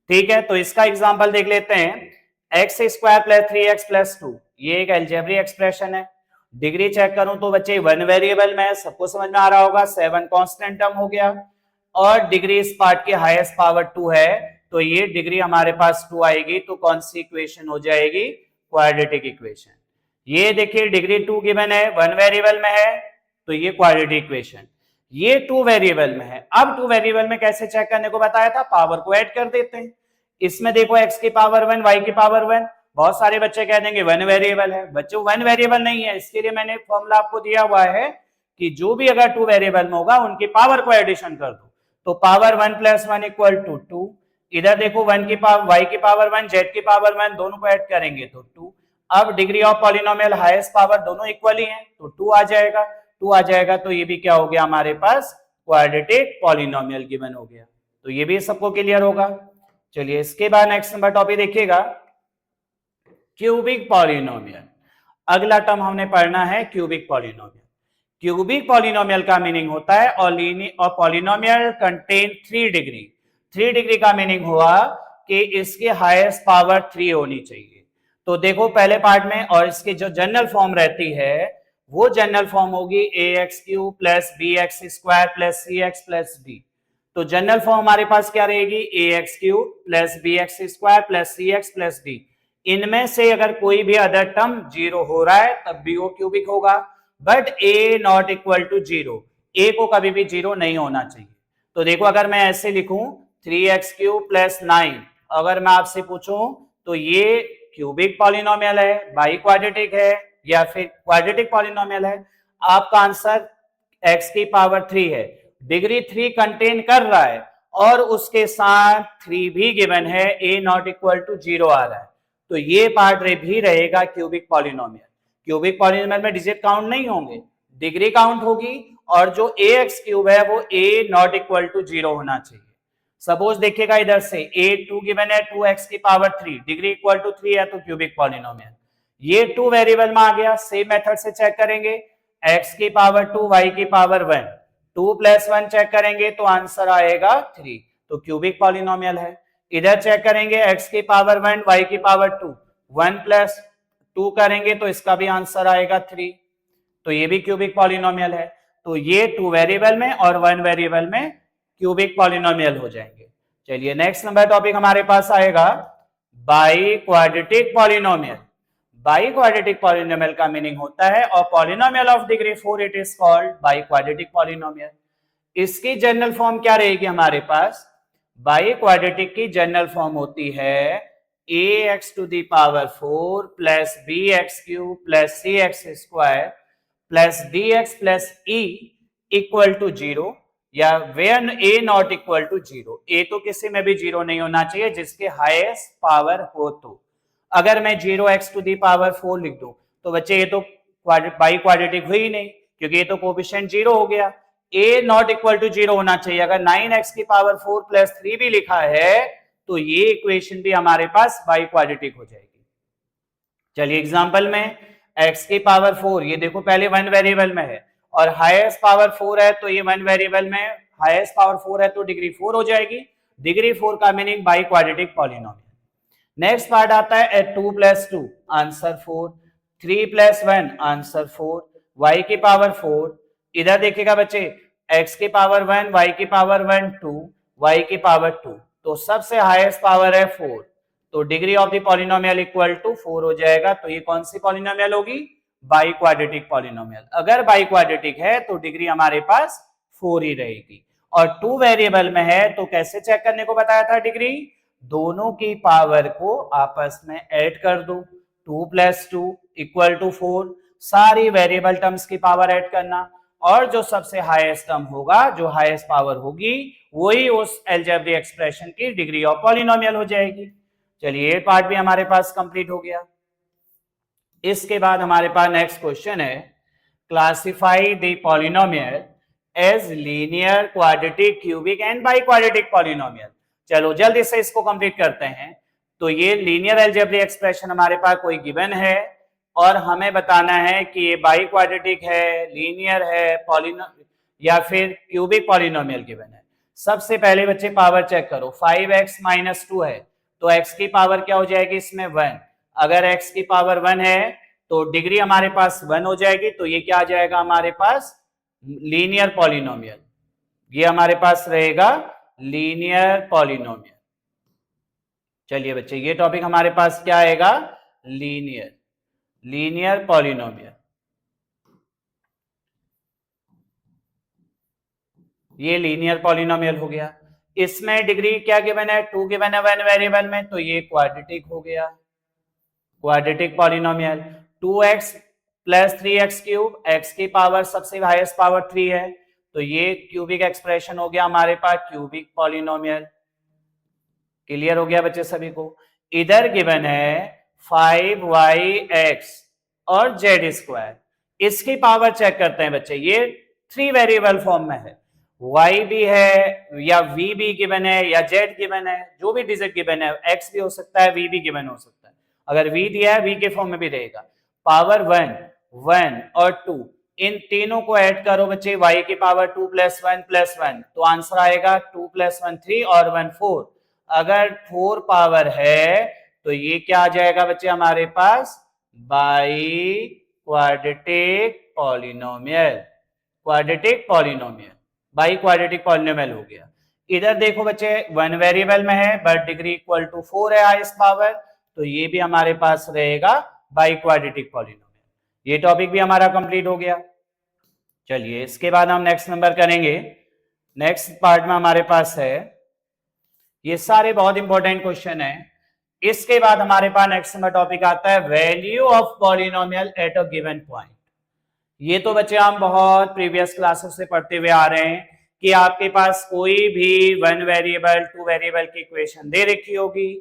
ठीक है, तो इसका एग्जांपल देख लेते हैं, x square plus 3x plus 2, ये एक अलजेब्रिक एक्सप्रेशन है। डिग्री चेक करूं तो बच्चे 1 वेरिएबल में है, सबको समझ में आ रहा होगा, 7 कांस्टेंट टर्म हो गया, और डिग्री इस पार्ट की हाईएस्ट पावर 2 है, तो ये डिग्री हमारे पास 2 आएगी, तो कौन सी इक्वेशन हो जाएगी, क्वाड्रेटिक इक्वेशन। ये देखिए डिग्री 2 गिवन है, 1 वेरिएबल में है, तो ये क्वाड्रेटिक इक्वेशन। ये 2 वेरिएबल में है। अब 2 वेरिएबल में कैसे चेक करने को बताया था, पावर को ऐड कर देते हैं। इसमें देखो x की पावर 1, y की पावर 1, बहुत सारे बच्चे कह देंगे 1 वेरिएबल है, बच्चों 1 वेरिएबल नहीं है, इसके लिए मैंने फॉर्मूला आपको दिया हुआ है कि जो भी अगर 2 वेरिएबल में होगा उनकी पावर को एडिशन कर दो, तो पावर 1 + 1 = 2। इधर देखो 1 की पावर, y की पावर 1, z की पावर 1, दोनों को ऐड करेंगे तो 2। अब degree of polynomial highest power दोनों इक्वल ही हैं, तो 2 आ जाएगा, 2 आ जाएगा, तो ये भी क्या हो गया हमारे पास, क्वाड्रेटिक पॉलिनोमियल गिवन हो गया। तो ये भी सबको क्लियर होगा। चलिए इसके बाद नेक्स्ट नंबर टॉपिक देखिएगा, क्यूबिक पॉलिनोमियल। अगला टर्म हमने पढ़ना है क्यूबिक पॉलिनोमियल। क्यूबिक पॉलिनोमियल का मीनिंग होता है और पॉलिनोमियल कंटेन 3 डिग्री। 3 डिग्री का मीनिंग हुआ कि इसकी हाईएस्ट पावर 3 होनी चाहिए। तो देखो पहले पार्ट में, और इसकी जो जनरल फॉर्म रहती है वो जनरल फॉर्म होगी ax³ + bx² + cx + d। तो जनरल फॉर्म हमारे पास क्या रहेगी, ax³ + bx² + cx + d। इनमें से अगर कोई भी अदर टर्म 0 हो रहा है तब भी वो क्यूबिक होगा, बट a ≠ 0, a को कभी भी 0 नहीं होना चाहिए। तो देखो अगर मैं ऐसे लिखूं 3x³ + 9, अगर मैं आपसे पूछूं तो ये क्यूबिक पॉलिनोमियल है, बाई क्वाड्रेटिक है, या फिर क्वाड्रेटिक पॉलिनोमियल है, आपका आंसर x की पावर 3 है। डिग्री 3 कंटेन कर रहा है और उसके साथ 3 भी गिवन है, a ≠ 0 आ रहा है, तो ये पार्ट भी रहेगा क्यूबिक पॉलिनोमियल। क्यूबिक पॉलिनोमियल में डिजिट काउंट नहीं होंगे, डिग्री काउंट होगी, और जो ax³ है वो a ≠ 0 होना चाहिए। सपोज देखिएगा इधर से a2 गिवन है, 2x की पावर 3, डिग्री = 3 है, तो क्यूबिक पॉलिनोमियल। ये 2 वेरिएबल में आ गया, सेम मेथड से चेक करेंगे, x की पावर 2, y की पावर 1, 2 + 1 चेक करेंगे तो आंसर आएगा 3, तो क्यूबिक पॉलिनोमियल है। इधर चेक करेंगे x की पावर 1, y की पावर 2, 1 + 2 करेंगे तो इसका भी आंसर आएगा 3, तो ये भी क्यूबिक पॉलिनोमियल है। तो ये 2 वेरिएबल में और 1 वेरिएबल में क्यूबिक पॉलिनोमियल हो जाएंगे। चलिए नेक्स्ट नंबर टॉपिक हमारे पास आएगा by quadratic polynomial. Biquadratic polynomial का मीनिंग होता है, और polynomial of degree 4 it is called by quadratic polynomial. इसकी जनरल फॉर्म क्या रहेगी हमारे पास, बाई क्वाड्रेटिक की जनरल फॉर्म होती है ax⁴ + bx³ + cx² + dx + e = 0, या when a ≠ 0, a तो किसी में भी 0 नहीं होना चाहिए जिसके हाईएस्ट पावर हो। तो अगर मैं 0x⁴ लिख दूं तो बच्चे ये तो बाई क्वाड्रेटिक हुई नहीं, क्योंकि ये तो कोएफिशिएंट 0 हो गया। a ≠ 0 होना चाहिए। अगर 9x की पावर 4 + 3 भी लिखा है तो ये इक्वेशन भी हमारे पास बाई क्वाड्रेटिक हो जाएगी। चलिए एग्जांपल में x की पावर 4, ये देखो पहले 1 वेरिएबल में है और हाईएस्ट पावर 4 है, तो ये 1 वेरिएबल में हाईएस्ट पावर 4 है तो डिग्री 4 हो जाएगी। डिग्री 4 का meaning by quadratic polynomial. Next part आता है 2 + 2 आंसर 4, 3 + 1 आंसर 4, y की पावर 4, इधर देखिएगा बच्चे x की पावर 1, y की पावर 1 2, y की पावर 2, तो सबसे हाईएस्ट पावर है 4, तो डिग्री ऑफ द पॉलिनोमियल = 4 हो जाएगा। तो ये कौन सी पॉलिनोमियल होगी, बाई क्वाड्रेटिक पॉलिनोमियल। अगर बाई क्वाड्रेटिक है तो डिग्री हमारे पास 4 ही रहेगी, और 2 वेरिएबल में है तो कैसे चेक करने को बताया था डिग्री, दोनों की पावर को आपस में ऐड कर दो, 2 + 2 = 4, सारी वेरिएबल टर्म्स की पावर ऐड करना, और जो सबसे हाईएस्ट टर्म होगा, जो हाईएस्ट पावर होगी, वही उस अलजेब्रिक एक्सप्रेशन की डिग्री ऑफ पॉलिनोमियल हो जाएगी। चलिए ये पार्ट भी हमारे पास कंप्लीट हो गया। इसके बाद हमारे पास नेक्स्ट क्वेश्चन है, classify the polynomial as linear, quadratic, cubic and biquadratic polynomial. चलो जल्दी से इसको कंप्लीट करते हैं। तो ये लीनियर अलजेब्रिक एक्सप्रेशन हमारे पास कोई गिवन है और हमें बताना है कि ये बाई क्वाड्रेटिक है, लीनियर है, या फिर क्यूबिक पॉलिनोमियल गिवन है। सबसे पहले बच्चे पावर चेक करो, 5x - 2 है तो x की पावर क्या हो जाएगी इसमें 1। अगर x की पावर 1 है तो डिग्री हमारे पास 1 हो जाएगी, तो ये क्या आ जाएगा हमारे पास, लीनियर पॉलिनोमियल। ये हमारे पास रहेगा लीनियर पॉलिनोमियल। चलिए बच्चे, ये टॉपिक हमारे पास क्या आएगा, लीनियर पॉलिनोमियल। ये लीनियर पॉलिनोमियल हो गया। इसमें डिग्री क्या गिवन है, 2 गिवन है वन वेरिएबल में, तो ये क्वाड्रेटिक हो गया, quadratic polynomial. 2x plus 3x cube, x की पावर सबसे हाईएस्ट पावर 3 है, तो ये क्यूबिक एक्सप्रेशन हो गया हमारे पास क्यूबिक पॉलिनोमियल। क्लियर हो गया बच्चे सभी को। इधर गिवन है 5yx और z स्क्वायर, इसकी पावर चेक करते हैं बच्चे। ये 3 वेरिएबल फॉर्म में है, y भी है या v भी गिवन है या z गिवन है, जो भी डिजिट गिवन है, x भी हो सकता है, v भी गिवन हो सकता है। अगर v दिया है v के फॉर्म में भी रहेगा। पावर 1, 1 और 2, इन तीनों को ऐड करो बच्चे, y की पावर 2 प्लस 1, तो आंसर आएगा 2 प्लस 1 3 और 1 4। अगर 4 पावर है तो ये क्या आ जाएगा बच्चे हमारे पास, biquadratic polynomial. Quadratic polynomial, biquadratic polynomial हो गया। इधर देखो बच्चे 1 वेरिएबल में है बट डिग्री इक्वल टू 4 है हाईएस्ट पावर, तो ये भी हमारे पास रहेगा बाई क्वाड्रेटिक पॉलिनोमियल। ये टॉपिक भी हमारा कंप्लीट हो गया। चलिए इसके बाद हम नेक्स्ट नंबर करेंगे। नेक्स्ट पार्ट में हमारे पास है, ये सारे बहुत इंपॉर्टेंट क्वेश्चन है। इसके बाद हमारे पास नेक्स्ट नंबर टॉपिक आता है value of polynomial at a given point. ये तो बच्चे हम बहुत प्रीवियस क्लासेस से पढ़ते हुए आ रहे हैं कि आपके पास कोई भी 1 वेरिएबल 2 वेरिएबल की इक्वेशन दे रखी होगी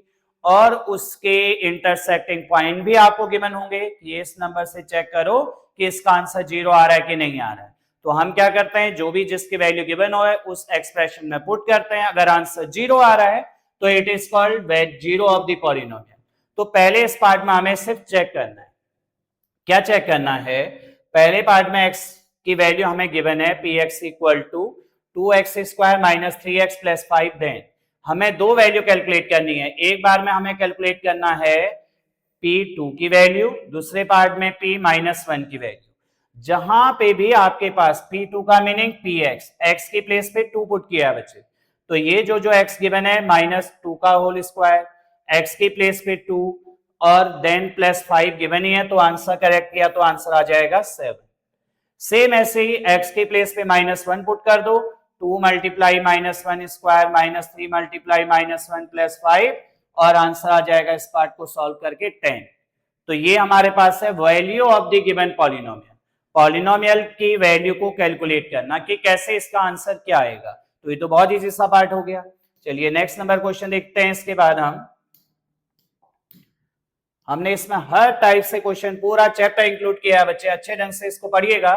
और उसके इंटरसेक्टिंग पॉइंट भी आपको गिवन होंगे कि इस नंबर से चेक करो कि इसका आंसर 0 आ रहा है कि नहीं आ रहा है। तो हम क्या करते हैं, जो भी जिसकी वैल्यू गिवन हो है उस एक्सप्रेशन में पुट करते हैं। अगर आंसर 0 आ रहा है तो it is called zero of the polynomial. तो पहले इस पार्ट में हमें सिर्फ चेक करना है, क्या चेक करना है, पहले पार्ट में x की वैल्यू हमें गिवन है px equal to 2x square minus 3x plus 5। Then हमें दो वैल्यू कैलकुलेट करनी है, एक बार में हमें कैलकुलेट करना है p2 की वैल्यू, दूसरे पार्ट में p माइनस 1 की वैल्यू। जहां पे भी आपके पास p2 का मीनिंग px, x की प्लेस पे 2 पुट किया है बच्चे, तो ये जो x गिवन है माइनस 2 का होल स्क्वायर, x की प्लेस पे 2 और देन प्लस 5 गिवन ही है, तो आंसर करेक्ट किया तो आंसर आ जाएगा 7। सेम ऐसे ही x की प्लेस पे माइनस 1 पुट कर दो, 2 multiply minus 1 square minus 3 multiply minus 1 plus 5 और आंसर आ जाएगा इस पार्ट को सॉल्व करके 10। तो ये हमारे पास है value of the given polynomial. Polynomial की वैल्यू को कैलकुलेट करना कि कैसे इसका आंसर क्या आएगा, तो ये तो बहुत इजी सा पार्ट हो गया। चलिए नेक्स्ट नंबर क्वेश्चन देखते हैं। इसके बाद हमने इसमें हर टाइप से क्वेश्चन पूरा चैप्टर इंक्लूड किया है बच्चे, अच्छे ढंग से इसको पढ़िएगा।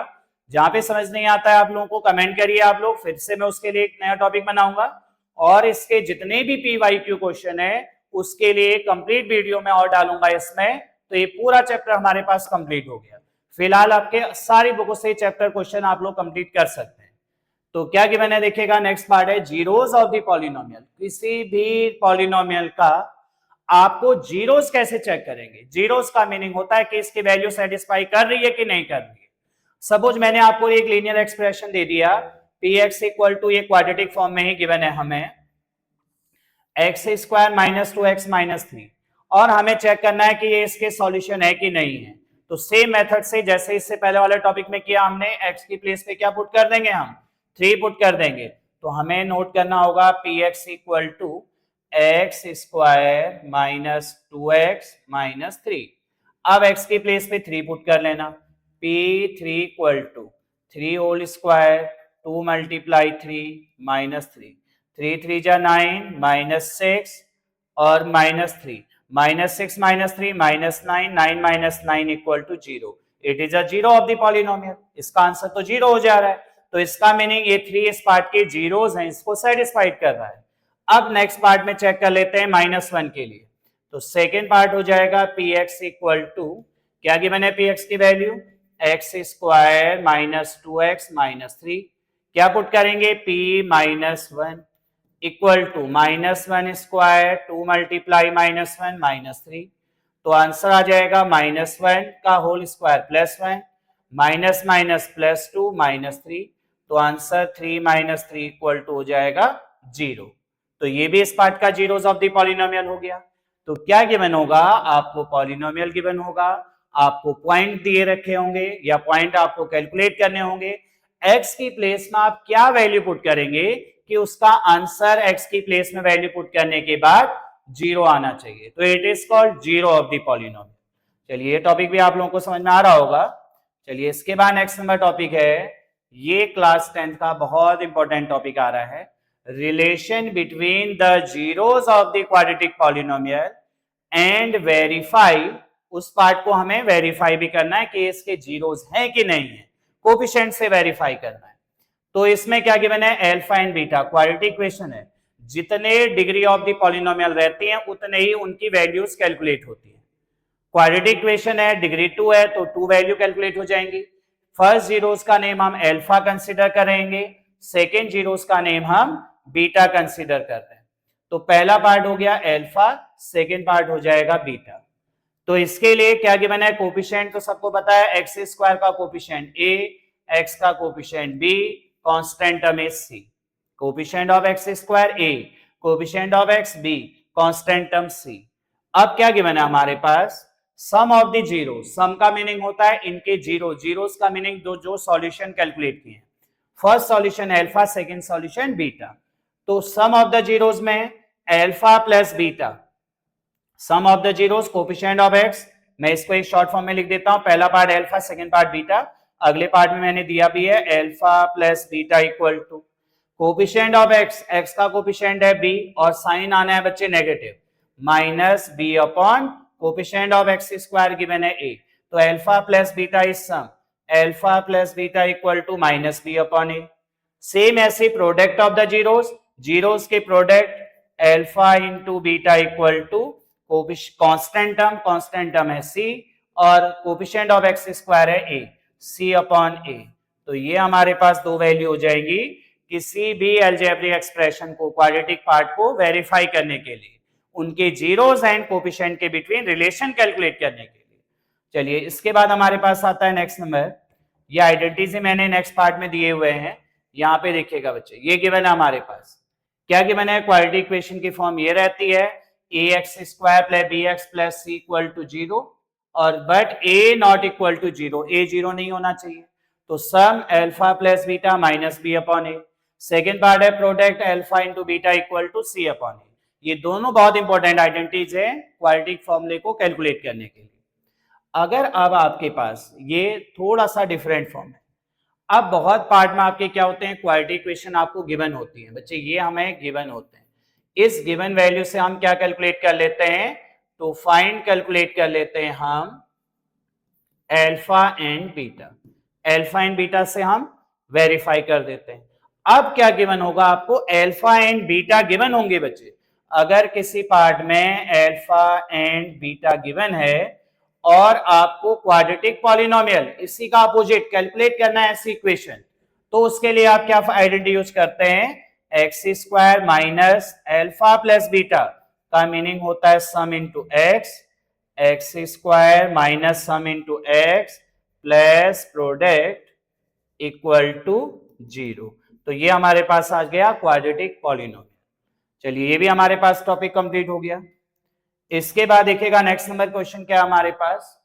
जहां पे समझ नहीं आता है आप लोगों को कमेंट करिए आप लोग, फिर से मैं उसके लिए एक नया टॉपिक बनाऊंगा और इसके जितने भी PYQ क्वेश्चन है उसके लिए कंप्लीट वीडियो में और डालूंगा इसमें। तो ये पूरा चैप्टर हमारे पास कंप्लीट हो गया। फिलहाल आपके सारी बुकों से चैप्टर क्वेश्चन आप लोग कंप्लीट कर सकते हैं। तो क्या गिवन है देखिएगा, नेक्स्ट पार्ट है जीरोस ऑफ द पॉलिनोमियल। किसी भी पॉलिनोमियल का आपको जीरोस कैसे चेक करेंगे, जीरोस का मीनिंग होता है कि इसकी वैल्यू सेटिस्फाई कर रही है कि नहीं कर रही है। सपोज मैंने आपको एक लीनियर एक्सप्रेशन दे दिया px इक्वल टू, ये क्वाड्रेटिक फॉर्म में ही गिवन है हमें, x square minus 2x minus 3, और हमें चेक करना है कि ये इसके सॉल्यूशन है कि नहीं है। तो सेम मेथड से जैसे इससे पहले वाले टॉपिक में किया हमने, x की प्लेस पे क्या पुट कर देंगे, हम 3 पुट कर देंगे। तो हमें नोट करना होगा px equal to x square minus 2x minus 3। अब x की प्लेस पे 3 पुट कर लेना, p3 equal to 3 whole square 2 multiply 3 minus 3, 3 3 जा 9 माइनस 6 और minus 3, minus 6 minus 3 minus 9, 9 minus 9 equal to 0। It is a zero of the polynomial. इसका आंसर तो 0 हो जा रहा है, तो इसका मीनिंग ये 3 इस पार्ट के जीरोस हैं, इसको सेटिस्फाइड कर रहा है। अब नेक्स्ट पार्ट में चेक कर लेते हैं माइनस 1 के लिए। तो सेकेंड पार्ट हो जाएगा px इक्वल टू, क्या गिवन है px की value, x square minus 2x minus 3, क्या पुट करेंगे p minus 1 equal to minus 1 square 2 multiply minus 1 minus 3। तो आंसर आ जाएगा -1 का होल स्क्वायर +1, माइनस माइनस +2 -3, तो आंसर 3 - 3 इक्वल टू हो जाएगा 0। तो ये भी इस पार्ट का जीरोस ऑफ द पॉलिनोमियल हो गया। तो क्या गिवन होगा, आपको पॉलिनोमियल गिवन होगा, आपको पॉइंट दिए रखे होंगे या पॉइंट आपको कैलकुलेट करने होंगे, x की प्लेस में आप क्या वैल्यू पुट करेंगे कि उसका आंसर x की प्लेस में वैल्यू पुट करने के बाद 0 आना चाहिए, तो it is called zero of the polynomial. चलिए ये टॉपिक भी आप लोगों को समझ में आ रहा होगा। चलिए इसके बाद नेक्स्ट नंबर टॉपिक है, ये क्लास 10th का बहुत इंपॉर्टेंट टॉपिक आ रहा है, relation between the zeros of the quadratic polynomial and verify, उस पार्ट को हमें वेरीफाई भी करना है कि इसके जीरोस हैं कि नहीं है, कोफिशिएंट से वेरीफाई करना है। तो इसमें क्या गिवन है, alpha and beta quadratic equation है, जितने डिग्री ऑफ द पॉलिनोमियल रहती हैं उतने ही उनकी वैल्यूज कैलकुलेट होती है। क्वाड्रेटिक इक्वेशन है, डिग्री 2 है तो 2 वैल्यू कैलकुलेट हो जाएंगी। फर्स्ट जीरोस का नेम हम अल्फा कंसीडर करेंगे, सेकेंड जीरोस का नेम हम बीटा कंसीडर कर रहे हैं। तो पहला पार्ट हो गया अल्फा, सेकेंड पार्ट हो जाएगा बीटा। तो इसके लिए क्या गिवन है, कोफिशिएंट तो सबको पता है, एक्स स्क्वायर का कोफिशिएंट a, एक्स का coefficient b, constant term is c। Coefficient of x square a, coefficient of x b, constant term c। अब क्या गिवन है हमारे पास, sum of the zero, sum का मीनिंग होता है इनके जीरो, जीरोस का मीनिंग जो सॉल्यूशन कैलकुलेट किए, first solution alpha, second solution beta. तो सम ऑफ द जीरोस में alpha plus beta, sum of the zeros coefficient of x, मैं इसको एक शॉर्ट फॉर्म में लिख देता हूं, पहला part alpha, second part beta, अगले पार्ट में मैंने दिया भी है alpha plus beta equal to coefficient of x, x का कोफिशिएंट है b और साइन आना है बच्चे negative, minus b upon coefficient of x square given है a, तो alpha plus beta is sum, alpha plus beta equal to minus b upon a। Same ऐसे product of the zeros, zeros के product alpha into beta equal to constant term है c और कोफिशिएंट ऑफ एक्स स्क्वायर है a, c अपॉन a। तो ये हमारे पास दो वैल्यू हो जाएगी किसी भी अलजेब्रिक एक्सप्रेशन को, क्वाड्रेटिक पार्ट को वेरीफाई करने के लिए, उनके जीरोस एंड कोफिशिएंट के बिटवीन रिलेशन कैलकुलेट करने के लिए। चलिए इसके बाद हमारे पास आता है नेक्स्ट नंबर, ये आइडेंटिटी मैंने नेक्स्ट पार्ट में दिए हुए हैं, यहाँ पे देखिएगा बच्चे, ये गिवन है हमारे पास, क्या गिवन है, क्वाड्रेटिक इक्वेशन की फॉर्म ये रहती है ax square plus bx plus c equal to 0 और but a not equal to 0, a 0 नहीं होना चाहिए, तो sum alpha plus beta minus b upon a। Second part है product alpha into beta equal to c upon a। ये दोनों बहुत इंपॉर्टेंट आइडेंटिटीज है क्वाड्रेटिक फॉर्मूले को कैलकुलेट करने के लिए। अगर अब आपके पास ये थोड़ा सा डिफरेंट फॉर्म है, अब बहुत पार्ट में आपके क्या होते हैं, क्वाड्रेटिक इक्वेशन आपको गिवन होती है बच्चे, ये हमें गिवन होते हैं, इस गिवन वैल्यू से हम क्या कैलकुलेट कर लेते हैं, तो फाइंड कैलकुलेट कर लेते हैं हम alpha and beta, alpha and beta से हम वेरीफाई कर देते हैं। अब क्या गिवन होगा आपको, अल्फा एंड बीटा गिवन होंगे बच्चे, अगर किसी पार्ट में अल्फा एंड बीटा गिवन है और आपको क्वाड्रेटिक पॉलिनोमियल इसी का अपोजिट कैलकुलेट करना है ऐसी इक्वेशन, तो उसके लिए आप क्या आइडेंटिटी यूज करते हैं, x square minus alpha plus beta का मीनिंग होता है sum into x, x square minus sum into x plus product equal to 0। तो ये हमारे पास आ गया क्वाड्रेटिक पॉलिनोमियल। चलिए ये भी हमारे पास टॉपिक कंप्लीट हो गया। इसके बाद देखिएगा नेक्स्ट नंबर क्वेश्चन क्या है हमारे पास,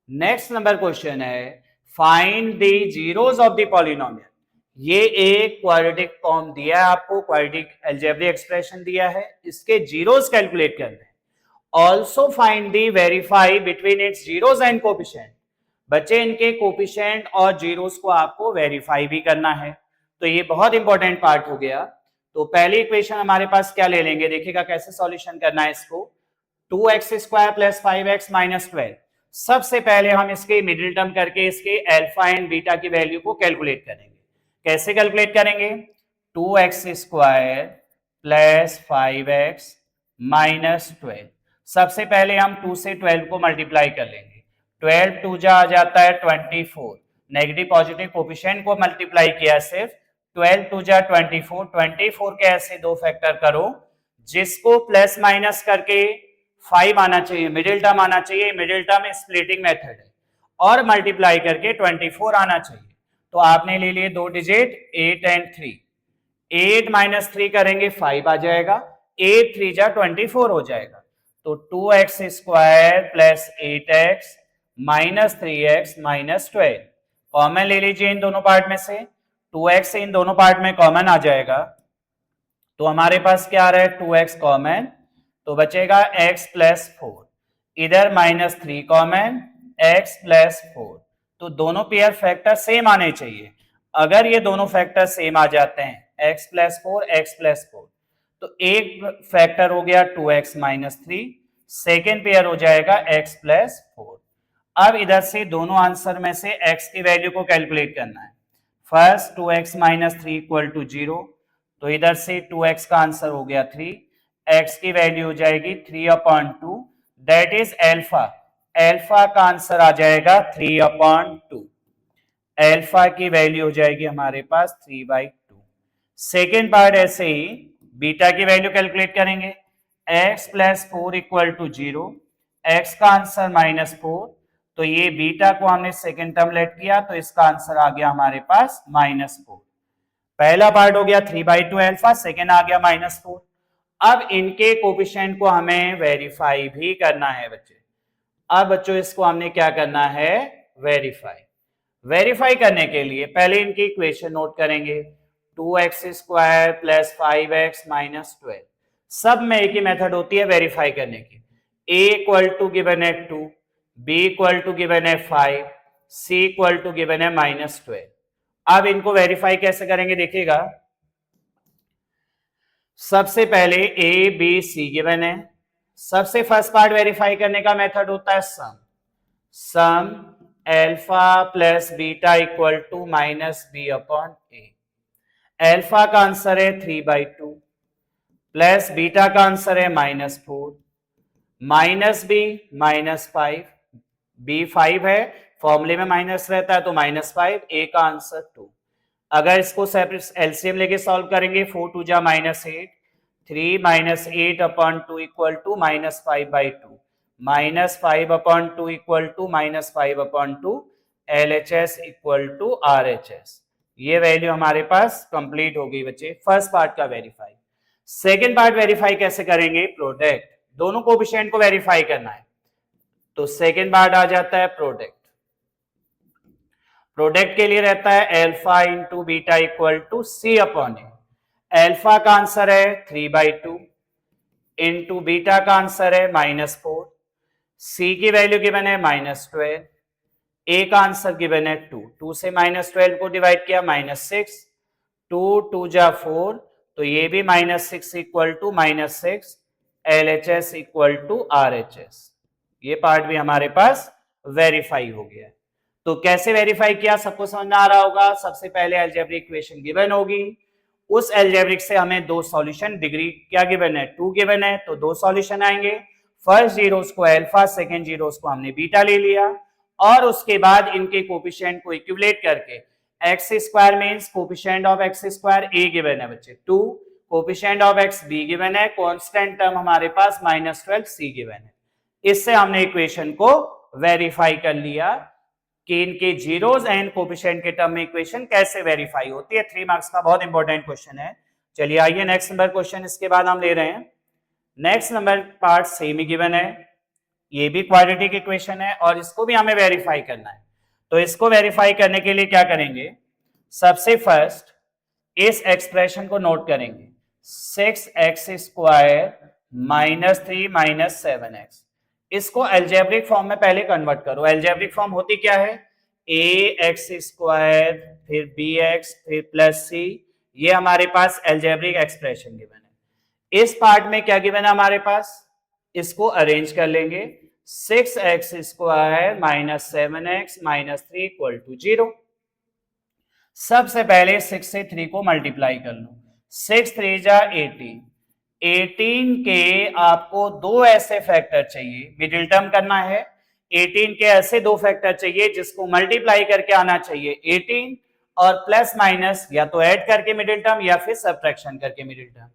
नेक्स्ट नंबर क्वेश्चन है find the zeros of the polynomial. ये एक क्वाड्रेटिक फॉर्म दिया है आपको, क्वाड्रेटिक अलजेब्रिक एक्सप्रेशन दिया है, इसके जीरोस कैलकुलेट करने हैं, also find the verify between its zeros and coefficient. बच्चे इनके कोफिशिएंट और जीरोस को आपको वेरीफाई भी करना है, तो ये बहुत इंपॉर्टेंट पार्ट हो गया। तो पहली इक्वेशन हमारे पास क्या ले लेंगे, देखिएगा कैसे सॉल्यूशन करना है इसको, 2x square plus 5x minus 12। सबसे पहले हम इसके मिडिल टर्म करके इसके अल्फा एंड बीटा की वैल्यू को कैलकुलेट करेंगे। कैसे कैलकुलेट करेंगे, 2x square plus 5x minus 12, सबसे पहले हम 2 से 12 को मल्टीप्लाई कर लेंगे, 12 2 जा आ जाता है 24, नेगेटिव पॉजिटिव कोफिशिएंट को मल्टीप्लाई किया सिर्फ, 12 2 जा 24, 24 के ऐसे दो फैक्टर करो जिसको प्लस माइनस करके 5 आना चाहिए, मिडिल टर्म आना चाहिए, मिडिल टर्म स्प्लिटिंग मेथड है, और मल्टीप्लाई करके 24 आना चाहिए। तो आपने ले लिए दो डिजिट 8 एंड 3, 8 माइनस 3 करेंगे 5 आ जाएगा, 8 3 जा 24 हो जाएगा। तो 2x square plus 8x minus 3x minus 12 common ले लीजिए इन दोनों पार्ट में से, 2x इन दोनों पार्ट में कॉमन आ जाएगा, तो हमारे पास क्या आ रहा है 2x कॉमन, तो बचेगा x प्लस 4, इधर माइनस 3 कॉमन, x प्लस 4, तो दोनों पेयर फैक्टर सेम आने चाहिए। अगर ये दोनों फैक्टर सेम आ जाते हैं x प्लस 4 x प्लस 4, तो एक फैक्टर हो गया 2x माइनस 3, सेकेंड पेयर हो जाएगा x प्लस 4। अब इधर से दोनों आंसर में से x की वैल्यू को कैलकुलेट करना है। First 2x minus 3 equal to 0, तो इधर से 2x का आंसर हो गया 3, x की वैल्यू हो जाएगी 3/2, दैट इज एल्फा, एल्फा का आंसर आ जाएगा 3/2, एल्फा की वैल्यू हो जाएगी हमारे पास 3/2। सेकेंड पार्ट ऐसे ही बीटा की वैल्यू कैलकुलेट करेंगे, x plus 4 equal to 0, x का आंसर -4, तो ये बीटा को हमने सेकेंड टर्म लेट किया, तो इसका आंसर आ गया हमारे पास -4। पहला पार्ट हो गया 3/2 एल्फा, सेकेंड आ गया -4। अब इनके कोफिशिएंट को हमें वेरीफाई भी करना है बच्चे। अब बच्चों इसको हमने क्या करना है, वेरीफाई। वेरीफाई करने के लिए पहले इनकी इक्वेशन नोट करेंगे, 2x square plus 5x minus 12, सब में एक ही मेथड होती है वेरीफाई करने की, a इक्वल टू गिवन है 2, b इक्वल टू गिवन है 5, c इक्वल टू गिवन है -12। अब इनको वेरीफाई कैसे करेंगे देखिएगा, सबसे पहले a b c गिवन है, सबसे फर्स्ट पार्ट वेरीफाई करने का मेथड होता है sum, sum alpha plus beta equal to -b/a, alpha का आंसर है 3/2 प्लस बीटा का आंसर है -4, -b -5, b 5 है, फॉर्मूले में माइनस रहता है तो -5, a का आंसर 2। अगर इसको सेपरेट एलसीएम लेके सॉल्व करेंगे, 4 2 जा -8, 3 -8/2 equal to -5/2, -5/2 equal to -5/2, LHS equal to RHS। ये वैल्यू हमारे पास कंप्लीट हो गई बच्चे, फर्स्ट पार्ट का वेरीफाई। सेकेंड पार्ट वेरीफाई कैसे करेंगे, प्रोडक्ट, दोनों कोफिशिएंट को वेरीफाई करना है, तो सेकेंड पार्ट आ जाता है प्रोडक्ट। प्रोडक्ट के लिए रहता है alpha into beta equal to C/A, alpha का आंसर है 3/2 इंटू बीटा का आंसर है -4, C की वैल्यू गिवन है -12, A का आंसर गिवन है 2, 2 से -12 को डिवाइड किया -6, 2 2 जा 4, तो ये भी -6 equal to -6, LHS equal to RHS। ये पार्ट भी हमारे पास वेरीफाई हो गया है। तो कैसे वेरीफाई किया सबको समझ में आ रहा होगा। सबसे पहले अलजेब्रिक इक्वेशन गिवन होगी, उस अलजेब्रिक से हमें दो सॉल्यूशन, डिग्री क्या गिवन है 2 गिवन है, तो दो सॉल्यूशन आएंगे। फर्स्ट जीरोस को अल्फा, सेकंड जीरोस को हमने बीटा ले लिया, और उसके बाद इनके कोफिशिएंट को इक्विवेलेट करके x square means coefficient of x square a given है बच्चे 2, coefficient of x b given है, कांस्टेंट टर्म हमारे पास -12 c गिवन है। इससे हमने इक्वेशन को वेरीफाई कर लिया कि इनके जीरोस एंड कोफिशिएंट के टर्म में इक्वेशन कैसे वेरीफाई होती है। 3 मार्क्स का बहुत इंपॉर्टेंट क्वेश्चन है। चलिए आइए नेक्स्ट नंबर क्वेश्चन इसके बाद हम ले रहे हैं। नेक्स्ट नंबर पार्ट सेम ही गिवन है, ये भी क्वाड्रेटिक इक्वेशन है और इसको भी हमें वेरीफाई करना है। तो इसको वेरीफाई करने के लिए क्या करेंगे, सबसे फर्स्ट इस एक्सप्रेशन को नोट करेंगे, 6x स्क्वायर -3 -7x, इसको अलजेब्रिक फॉर्म में पहले कन्वर्ट करो। अलजेब्रिक फॉर्म होती क्या है, ax स्क्वायर फिर bx फिर प्लस c, ये हमारे पास अलजेब्रिक एक्सप्रेशन गिवन है। इस पार्ट में क्या गिवन है हमारे पास, इसको अरेंज कर लेंगे, 6x square -7x -3 equal to 0। सबसे पहले 6 से 3 को मल्टीप्लाई कर लो, 6 3 जा 18, 18 के आपको दो ऐसे फैक्टर चाहिए, मिडिल टर्म करना है। 18 के ऐसे दो फैक्टर चाहिए जिसको मल्टीप्लाई करके आना चाहिए 18 और प्लस माइनस या तो ऐड करके मिडिल टर्म या फिर सब्ट्रैक्शन करके मिडिल टर्म।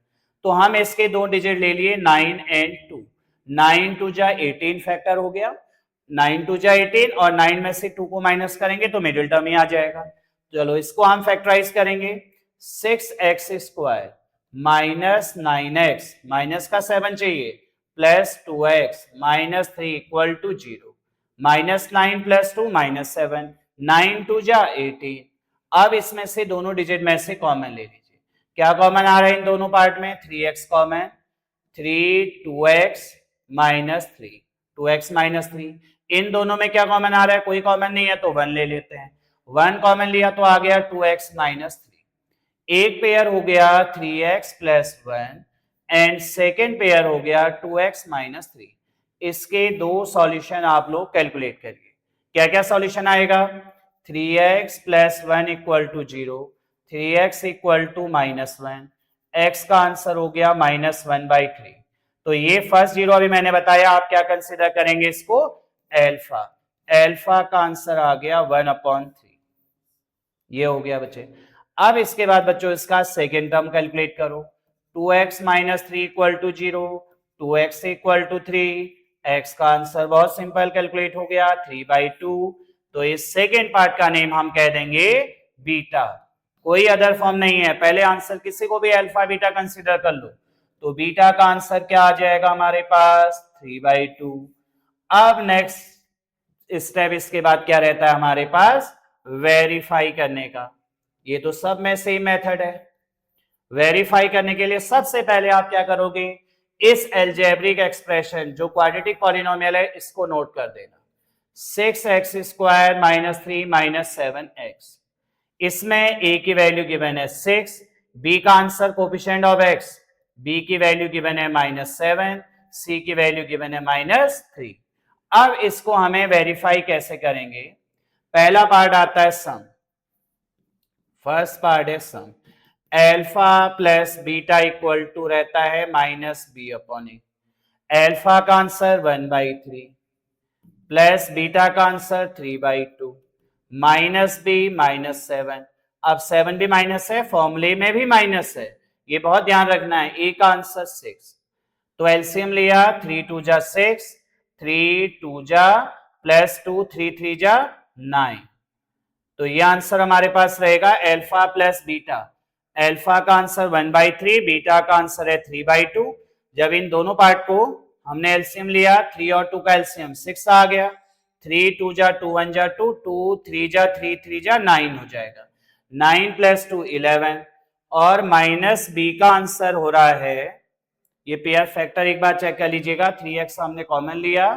तो हम इसके दो डिजिट ले लिए 9 एंड 2, 9 टू जा 18 फैक्टर हो गया, 9 टू जा 18 और 9 में से 2 को माइनस करेंगे तो मिडिल टर्म ही आ जाएगा। चलो इसको हम फैक्टराइज करेंगे, 6x square minus 9x minus का 7 चाहिए plus 2x minus 3 equal to 0, minus 9 plus 2 minus 7, 9 two जा 18। अब इसमें से दोनों डिजिट में से कॉमन ले लीजिए, क्या कॉमन आ रहा है इन दोनों पार्ट में, 3x common, 3 2x minus 3, 2x minus 3, इन दोनों में क्या कॉमन आ रहा है, कोई कॉमन नहीं है तो 1 ले लेते हैं, 1 कॉमन लिया तो आ गया 2x माइनस 3, एक पेयर हो गया 3x plus 1 and second pair हो गया 2x माइनस 3। इसके दो सॉल्यूशन आप लोग कैलकुलेट करिए, क्या क्या सॉल्यूशन आएगा, 3x plus 1 equal to 0, 3x equal to minus 1, x का आंसर हो गया माइनस 1/3। तो ये फर्स्ट जीरो अभी मैंने बताया, आप क्या कंसिडर करेंगे इसको, एल्फा, एल्फा का आंसर आ गया 1/3, ये हो गया बच्चे। अब इसके बाद बच्चों इसका सेकेंड टर्म कैलकुलेट करो, 2x minus 3 equal to 0, 2x equal to 3, x का आंसर बहुत सिंपल कैलकुलेट हो गया 3/2। तो इस सेकेंड पार्ट का नेम हम कह देंगे बीटा, कोई अदर फॉर्म नहीं है, पहले आंसर किसी को भी अल्फा बीटा कंसीडर कर लो, तो बीटा का आंसर क्या आ जाएगा हमारे पास 3/2। अब नेक्स्ट स्टेप इसके बाद क्या रहता है हमारे पास, वेरीफाई करने का, ये तो सब में सेम मेथड है। वेरीफाई करने के लिए सबसे पहले आप क्या करोगे, इस एल्जेब्रिक एक्सप्रेशन जो क्वाड्रेटिक पॉलिनोमियल है इसको नोट कर देना, 6x square minus 3 minus 7x, इसमें a की वैल्यू गिवन है 6, b का answer coefficient of x, b की वैल्यू गिवन है -7, c की वैल्यू गिवन है -3। अब इसको हमें वेरीफाई कैसे करेंगे, पहला पार्ट आता है सम, फर्स्ट पार्ट है sum, alpha plus beta equal to रहता है -b/a, एल्फा का आंसर 1/3 प्लस बीटा का आंसर 3/2, माइनस b -7, अब 7 भी माइनस है, फॉर्मूले में भी माइनस है, ये बहुत ध्यान रखना है, a का आंसर 6, तो एलसीएम लिया 3 2 जा 6, 3 2 जा प्लस 2 3 3 जा 9, तो ये आंसर हमारे पास रहेगा एल्फा प्लस बीटा, एल्फा का आंसर 1/3, बीटा का आंसर है 3/2। जब इन दोनों पार्ट को हमने एलसीएम लिया, 3 और 2 का एलसीएम 6 आ गया, 3 2 जा 2 1 जा 2, 2 3 जा 3 3 जा 9 हो जाएगा, 9 प्लस 2 11, और माइनस बी का आंसर हो रहा है, ये पेयर फैक्टर एक बार चेक कर लीजिएगा, 3x हमने कॉमन लिया,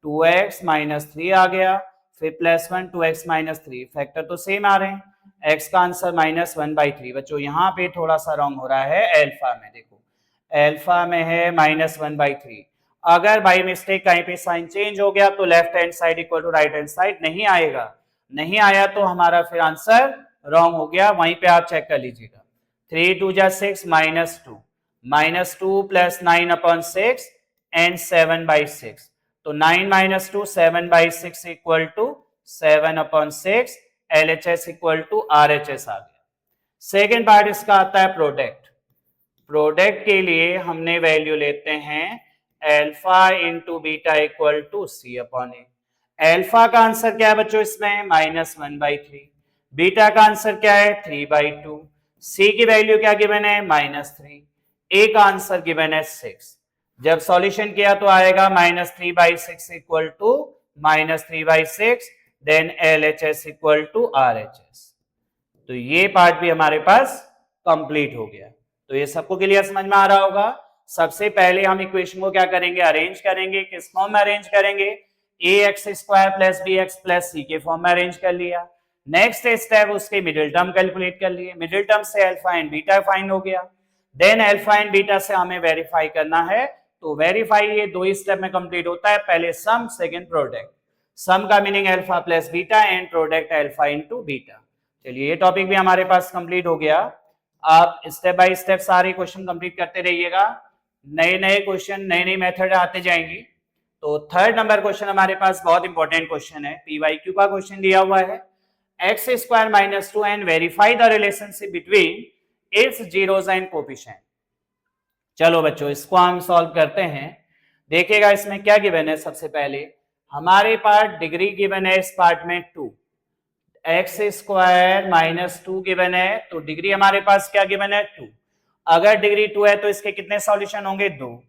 2x माइनस 3 आ गया, फिर प्लस 1 2x माइनस 3, फैक्टर तो सेम आ रहे हैं, x का आंसर -1/3। बच्चों यहाँ पे थोड़ा सा रॉन्ग हो रहा है, एल्फा में देखो, एल्फा में है -1/3, अगर बाई मिस्टेक कहीं पे साइन चेंज हो गया तो left hand side equal to right hand side नहीं आएगा, नहीं आया तो हमारा फिर आंसर रॉन्ग हो गया, वहीं पे आप चेक कर लीजिएगा, 3 2 जा 6 -2 प्लस 9/6 एंड 7/6, तो 9 - 2 7/6 equal to 7/6, LHS equal to RHS आ गया। सेकेंड पार्ट इसका आता है प्रोडक्ट, प्रोडक्ट के लिए हमने वैल्यू लेते हैं alpha into beta equal to C/A, alpha का आंसर क्या है बच्चों इसमें -1/3, बीटा का आंसर क्या है 3/2, C की वैल्यू क्या गिवन है -3, A का आंसर गिवन है 6, जब सॉल्यूशन किया तो आएगा -3/6 equal to -3/6, then LHS equal to RHS। तो ये पार्ट भी हमारे पास कंप्लीट हो गया, तो ये सबको क्लियर समझ में आ रहा होगा। सबसे पहले हम इक्वेशन को क्या करेंगे, अरेंज करेंगे, किस फॉर्म में अरेंज करेंगे, ax square plus bx plus c के फॉर्म में अरेंज कर लिया, नेक्स्ट स्टेप उसके मिडिल टर्म कैलकुलेट कर लिए, मिडिल टर्म से अल्फा एंड बीटा फाइंड हो गया, देन अल्फा एंड बीटा से हमें वेरीफाई करना है, तो वेरीफाई ये दो ही स्टेप में कंप्लीट होता है, पहले सम सेकंड प्रोडक्ट, सम का meaning alpha plus beta and product alpha into beta. चलिए ये टॉपिक भी हमारे पास कंप्लीट हो गया, आप स्टेप बाय स्टेप सारे क्वेश्चन कंप्लीट करते रहिएगा, नए नए क्वेश्चन नई नई मेथड आते जाएंगी। तो थर्ड नंबर क्वेश्चन हमारे पास बहुत इंपॉर्टेंट क्वेश्चन है, PYQ का क्वेश्चन दिया हुआ है, x square minus 2 and verify the relationship between its zeros and coefficient. चलो बच्चों इसको हम सॉल्व करते हैं, देखिएगा इसमें क्या गिवन है। सबसे पहले हमारे पास डिग्री गिवन है इस पार्ट में 2, एक्स स्क्वायर माइनस 2 गिवन है, तो डिग्री हमारे पास क्या गिवन है 2। अगर डिग्री 2 है तो इसके कितने सॉल्यूशन होंगे 2।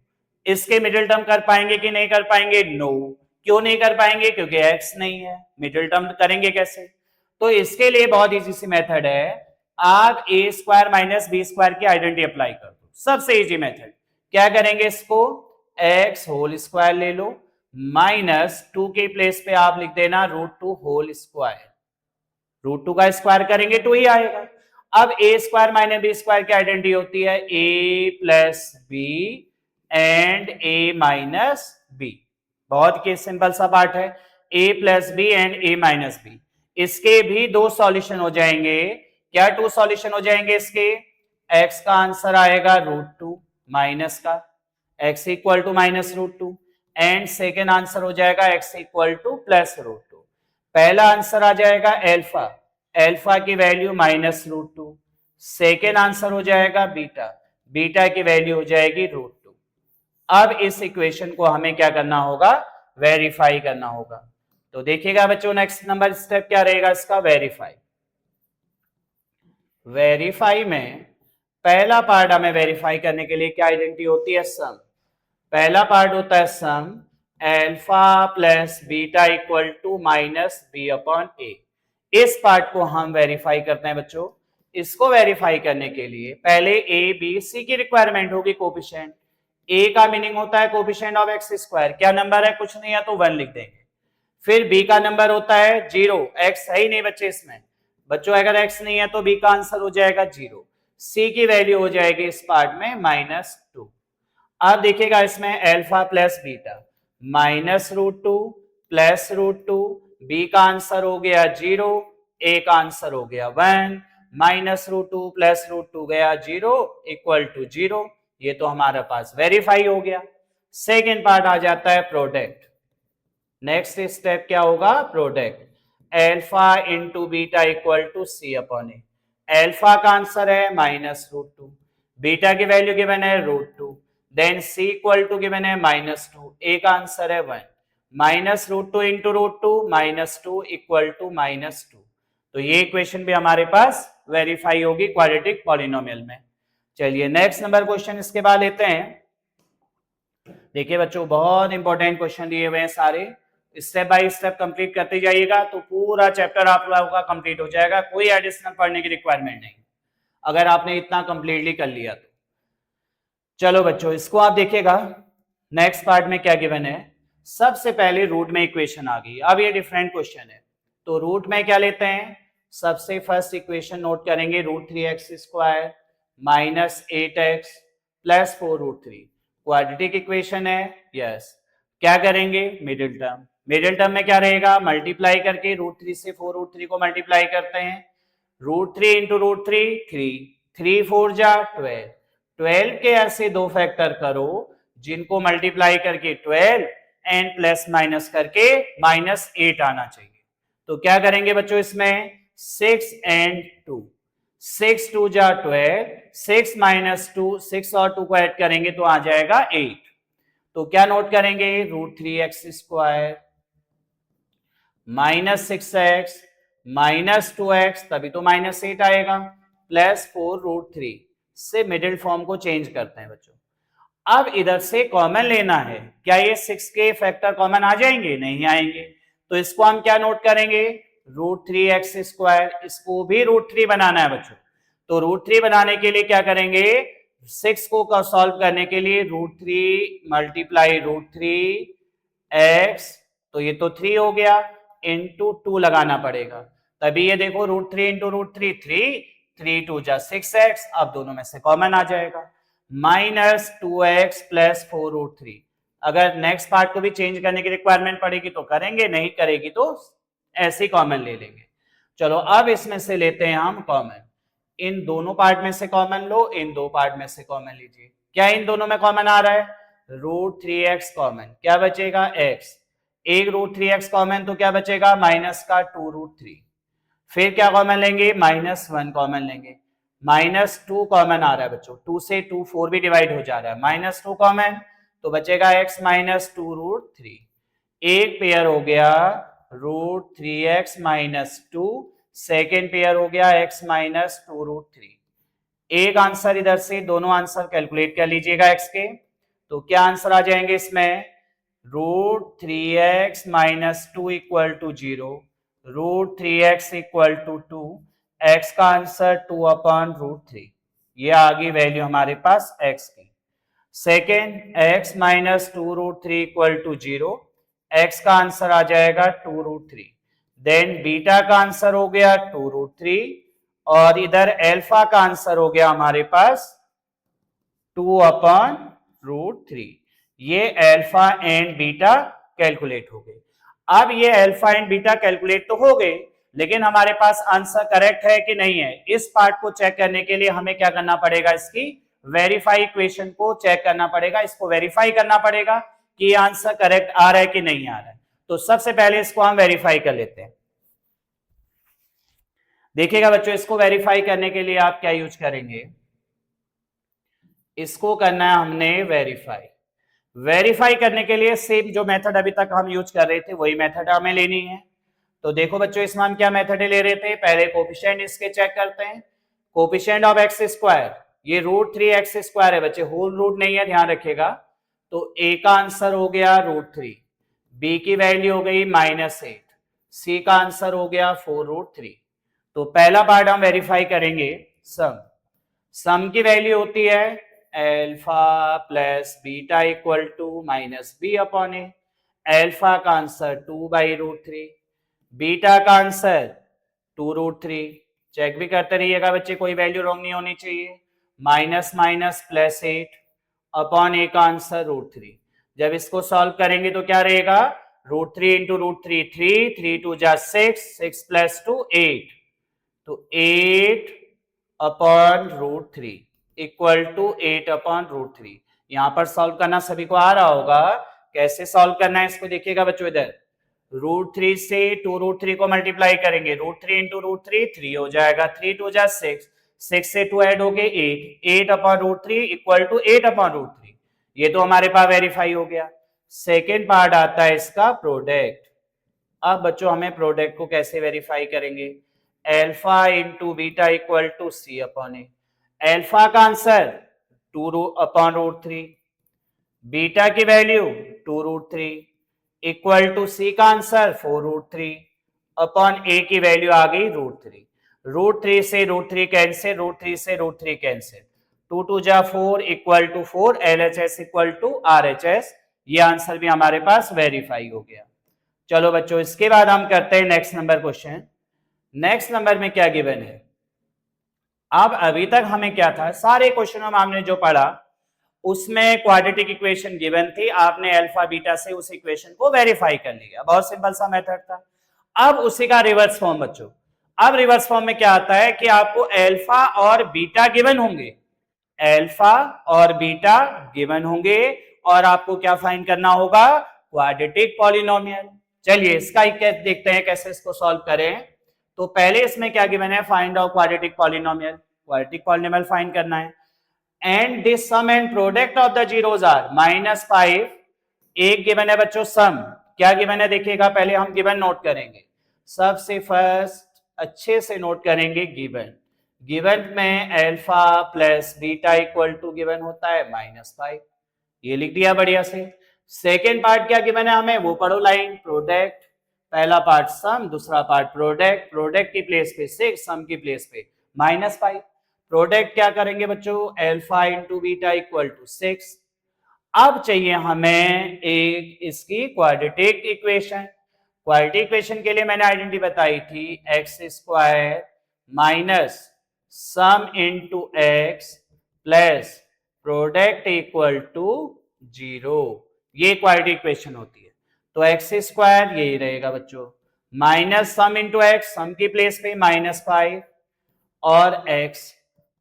इसके मिडिल टर्म कर पाएंगे कि नहीं कर पाएंगे, नो। क्यों नहीं कर पाएंगे, क्योंकि एक्स नहीं है, मिडिल टर्म करेंगे कैसे। तो इसके लिए बहुत इजी सी मेथड है, आप ए स्क्वायर माइनस बी स्क्वायर की आइडेंटिटी अप्लाई कर दो। सबसे इजी मेथड क्या करेंगे, इसको एक्स होल स्क्वायर ले लो, माइनस 2 के प्लेस पे आप लिख देना √2 होल स्क्वायर। √2 का स्क्वायर करेंगे 2 ही आएगा। अब a square minus b square की आइडेंटिटी होती है a plus b and a minus b. बहुत ही सिंपल सा पार्ट है, a plus b and a minus b. इसके भी 2 सॉल्यूशन हो जाएंगे। क्या 2 सॉल्यूशन हो जाएंगे इसके, एक्स का आंसर आएगा √2 माइनस का X equal to minus √2 and second answer हो जाएगा एक्स इक्वल टू प्लस √2। पहला आंसर आ जाएगा एल्फा, एल्फा की वैल्यू माइनस √2। सेकेंड आंसर हो जाएगा बीटा, बीटा की वैल्यू हो जाएगी √2। अब इस इक्वेशन को हमें क्या करना होगा, वेरीफाई करना होगा। तो देखिएगा बच्चों नेक्स्ट नंबर स्टेप क्या रहेगा इसका, वेरीफाई। वेरीफाई में पहला पार्ट हमें वेरीफाई करने के लिए क्या आइडेंटिटी होती है, सम। पहला पार्ट होता है sum alpha plus beta equal to minus b upon a. इस पार्ट को हम वेरीफाई करते हैं बच्चों। इसको वेरीफाई करने के लिए पहले ए बी सी की रिक्वायरमेंट होगी, कोफिशिएंट। ए का मीनिंग होता है कोफिशिएंट ऑफ एक्स स्क्वायर, क्या नंबर है, कुछ नहीं है तो 1 लिख देंगे। फिर बी का नंबर होता है 0, एक्स है ही नहीं बच्चे इसमें, बच्चों अगर एक्स नहीं है तो बी का आंसर हो जाएगा 0। सी की वैल्यू हो जाएगी इस पार्ट में -2। अब देखिएगा इसमें alpha plus beta -√2 plus √2, B का आंसर हो गया 0, ए का आंसर हो गया 1, -√2 प्लस √2 गया 0 इक्वल टू 0। ये तो हमारे पास वेरीफाई हो गया। सेकेंड पार्ट आ जाता है प्रोडक्ट। नेक्स्ट स्टेप क्या होगा, product. Alpha into beta equal to C upon A. Alpha का आंसर है -√2, बीटा की वैल्यू गिवन है √2, then C equal to given है -2, ए का आंसर है 1, -√2 इंटू √2 -2 इक्वल टू -2। तो ये इक्वेशन भी हमारे पास वेरीफाई होगी क्वाड्रेटिक पॉलिनोमियल में। चलिए नेक्स्ट नंबर क्वेश्चन इसके बाद लेते हैं। देखिए बच्चों बहुत इंपॉर्टेंट क्वेश्चन दिए हुए हैं सारे, स्टेप बाय स्टेप कंप्लीट करते जाइएगा तो पूरा चैप्टर आप लोगों का कंप्लीट हो जाएगा, कोई एडिशनल पढ़ने की रिक्वायरमेंट नहीं अगर आपने इतना कंप्लीटली कर लिया तो। चलो बच्चों इसको आप देखिएगा, नेक्स्ट पार्ट में क्या गिवन है। सबसे पहले रूट में इक्वेशन आ गई। अब ये डिफरेंट क्वेश्चन है तो रूट में क्या लेते हैं, सबसे फर्स्ट इक्वेशन नोट करेंगे √3x² minus 8x plus 4√3। Quadratic equation है, यस। क्या करेंगे, मिडिल टर्म। मिडिल टर्म में क्या रहेगा, मल्टीप्लाई करके √3 से 4√3 को मल्टीप्लाई करते हैं। √3 इंटू √3 3, 3 4 जा 12, 12 के ऐसे 2 फैक्टर करो जिनको मल्टीप्लाई करके 12 एंड प्लस माइनस करके -8 आना चाहिए। तो क्या करेंगे बच्चों इसमें 6 एंड 2, 6 2 जा 12, 6 -2, 6 और 2 को ऐड करेंगे तो आ जाएगा 8। तो क्या नोट करेंगे, √3x² -6x -2x, तभी तो -8 आएगा, प्लस 4√3 से मिडिल फॉर्म को चेंज करते हैं बच्चों। अब इधर से कॉमन लेना है, क्या ये 6 के फैक्टर कॉमन आ जाएंगे, नहीं आएंगे। तो इसको हम क्या नोट करेंगे, √3x², इसको भी √3 बनाना है बच्चों। तो √3 बनाने के लिए क्या करेंगे, 6 को सॉल्व करने के लिए √3 मल्टीप्लाई √3x, तो ये तो 3 हो गया, इंटू 2 लगाना पड़ेगा, तभी ये देखो √3 इंटू √3 3, 3 2 जा 6x, अब दोनों में से कॉमन आ जाएगा, -2x प्लस 4√3। अगर नेक्स्ट पार्ट को भी चेंज करने की रिक्वायरमेंट पड़ेगी तो करेंगे, नहीं करेगी तो ऐसे कॉमन ले लेंगे। चलो अब इसमें से लेते हैं हम कॉमन, इन दोनों पार्ट में से कॉमन लो, इन दो पार्ट में से कॉमन लीजिए। क्या इन दोनों में कॉमन आ रहा है, √3x कॉमन, क्या बचेगा x, एक √3x कॉमन तो क्या बचेगा माइनस का 2√3। फिर क्या कॉमन लेंगे, -1 कॉमन लेंगे, -2 कॉमन आ रहा है बच्चों, 2 से 2 4 भी डिवाइड हो जा रहा है, -2 कॉमन, तो बचेगा x माइनस 2√3। एक पेयर हो गया √3x-2, सेकेंड पेयर हो गया x माइनस 2√3। एक आंसर इधर से, दोनों आंसर कैलकुलेट कर लीजिएगा x के, तो क्या आंसर आ जाएंगे इसमें, √3x-2 equal to 0, √3x equal to 2, x का आंसर 2/√3। ये आ गई वैल्यू हमारे पास x की। Second, x minus 2√3 equal to 0, x का आंसर आ जाएगा 2√3। देन बीटा का आंसर हो गया 2√3 और इधर अल्फा का आंसर हो गया हमारे पास 2/√3। ये अल्फा एंड बीटा कैलकुलेट हो गए। अब ये अल्फा एंड बीटा कैलकुलेट तो हो गए, लेकिन हमारे पास आंसर करेक्ट है कि नहीं है, इस पार्ट को चेक करने के लिए हमें क्या करना पड़ेगा, इसकी वेरीफाई इक्वेशन को चेक करना पड़ेगा, इसको वेरीफाई करना पड़ेगा कि ये आंसर करेक्ट आ रहा है कि नहीं आ रहा है। तो सबसे पहले इसको हम वेरीफाई कर लेते हैं। देखिएगा बच्चों, इसको वेरीफाई करने के लिए आप क्या यूज करेंगे, इसको करना है हमने वेरीफाई। वेरीफाई करने के लिए सेम जो मेथड अभी तक हम यूज कर रहे थे वही मेथड हमें लेनी है। तो देखो बच्चों, इसमें हम क्या मेथड ले रहे थे, पहले कोफिशिएंट इसके चेक करते हैं। कोफिशिएंट ऑफ एक्स स्क्वायर, ये √3x² है बच्चे, होल रूट नहीं है, ध्यान रखिएगा। तो a का आंसर हो गया √3, b की वैल्यू हो गई -8, c का आंसर हो गया 4√3। तो पहला पार्ट हम वेरीफाई करेंगे सम की वैल्यू होती है alpha plus beta equal to -b/a। Alpha का आंसर 2/√3, बीटा का आंसर 2√3। चेक भी करते रहिएगा बच्चे, कोई वैल्यू रॉन्ग नहीं होनी चाहिए। माइनस माइनस +8/a का आंसर √3। जब इसको सॉल्व करेंगे तो क्या रहेगा, √3 इंटू √3 3, 3 2 जा 6, 6 + 2 8, तो 8/√3 इक्वल टू 8/√3। यहां पर सॉल्व करना सभी को आ रहा होगा, कैसे सॉल्व करना है इसको देखिएगा बच्चों। इधर √3 से 2√3 को मल्टीप्लाई करेंगे, √3 इंटू √3 3 हो जाएगा, 3 2 जा 6, 6 से 2 ऐड हो गए 8, 8/√3 इक्वल टू 8/√3। ये तो हमारे पास वेरीफाई हो गया। सेकेंड पार्ट आता है इसका प्रोडक्ट। अब बच्चों हमें प्रोडक्ट को कैसे वेरीफाई करेंगे, alpha into beta equal to c/a। Alpha का आंसर 2/√3, बीटा की वैल्यू 2√3 इक्वल टू सी का आंसर 4√3 अपॉन ए की वैल्यू आ गई √3। √3 से √3 कैंसिल, √3 से √3 कैंसिल, 2 2 जा 4 equal to 4, LHS equal to RHS। ये आंसर भी हमारे पास वेरीफाई हो गया। चलो बच्चों, इसके बाद हम करते हैं next number question. Next number में क्या गिवन है, अब अभी तक हमें क्या था, सारे क्वेश्चनों में हमने जो पढ़ा उसमें क्वाड्रेटिक इक्वेशन गिवन थी, आपने अल्फा बीटा से उस इक्वेशन को वेरीफाई कर लिया, बहुत सिंपल सा मेथड था। अब उसी का रिवर्स फॉर्म बच्चों, अब रिवर्स फॉर्म में क्या आता है कि आपको अल्फा और बीटा गिवन होंगे, अल्फा और बीटा गिवन होंगे और आपको क्या फाइंड करना होगा, क्वाड्रेटिक पॉलिनोमियल। चलिए इसका देखते हैं कैसे इसको सॉल्व करें। तो पहले इसमें क्या गिवन है, find out quadratic polynomial, quadratic polynomial find करना है। And this sum and product of the zeros are -5। एक गिवन है बच्चों सम, क्या गिवन है देखिएगा, पहले हम गिवन नोट करेंगे। सबसे फर्स्ट अच्छे से नोट करेंगे गिवन। गिवन में alpha plus beta equal to given होता है -5, ये लिख दिया बढ़िया से। सेकेंड पार्ट क्या गिवन है हमें, वो पढ़ो लाइन, प्रोडक्ट। पहला पार्ट सम, दूसरा पार्ट प्रोडक्ट। प्रोडक्ट की प्लेस पे 6, सम की प्लेस पे -5। प्रोडक्ट क्या करेंगे बच्चों, alpha into beta equal to 6। अब चाहिए हमें एक इसकी क्वाड्रेटिक इक्वेशन। क्वाड्रेटिक इक्वेशन के लिए मैंने आइडेंटिटी बताई थी, x² minus sum into x plus product equal to 0। ये क्वाड्रेटिक इक्वेशन होती है। तो x² यही रहेगा बच्चों, माइनस सम इंटू एक्स, सम की प्लेस पे -5 और x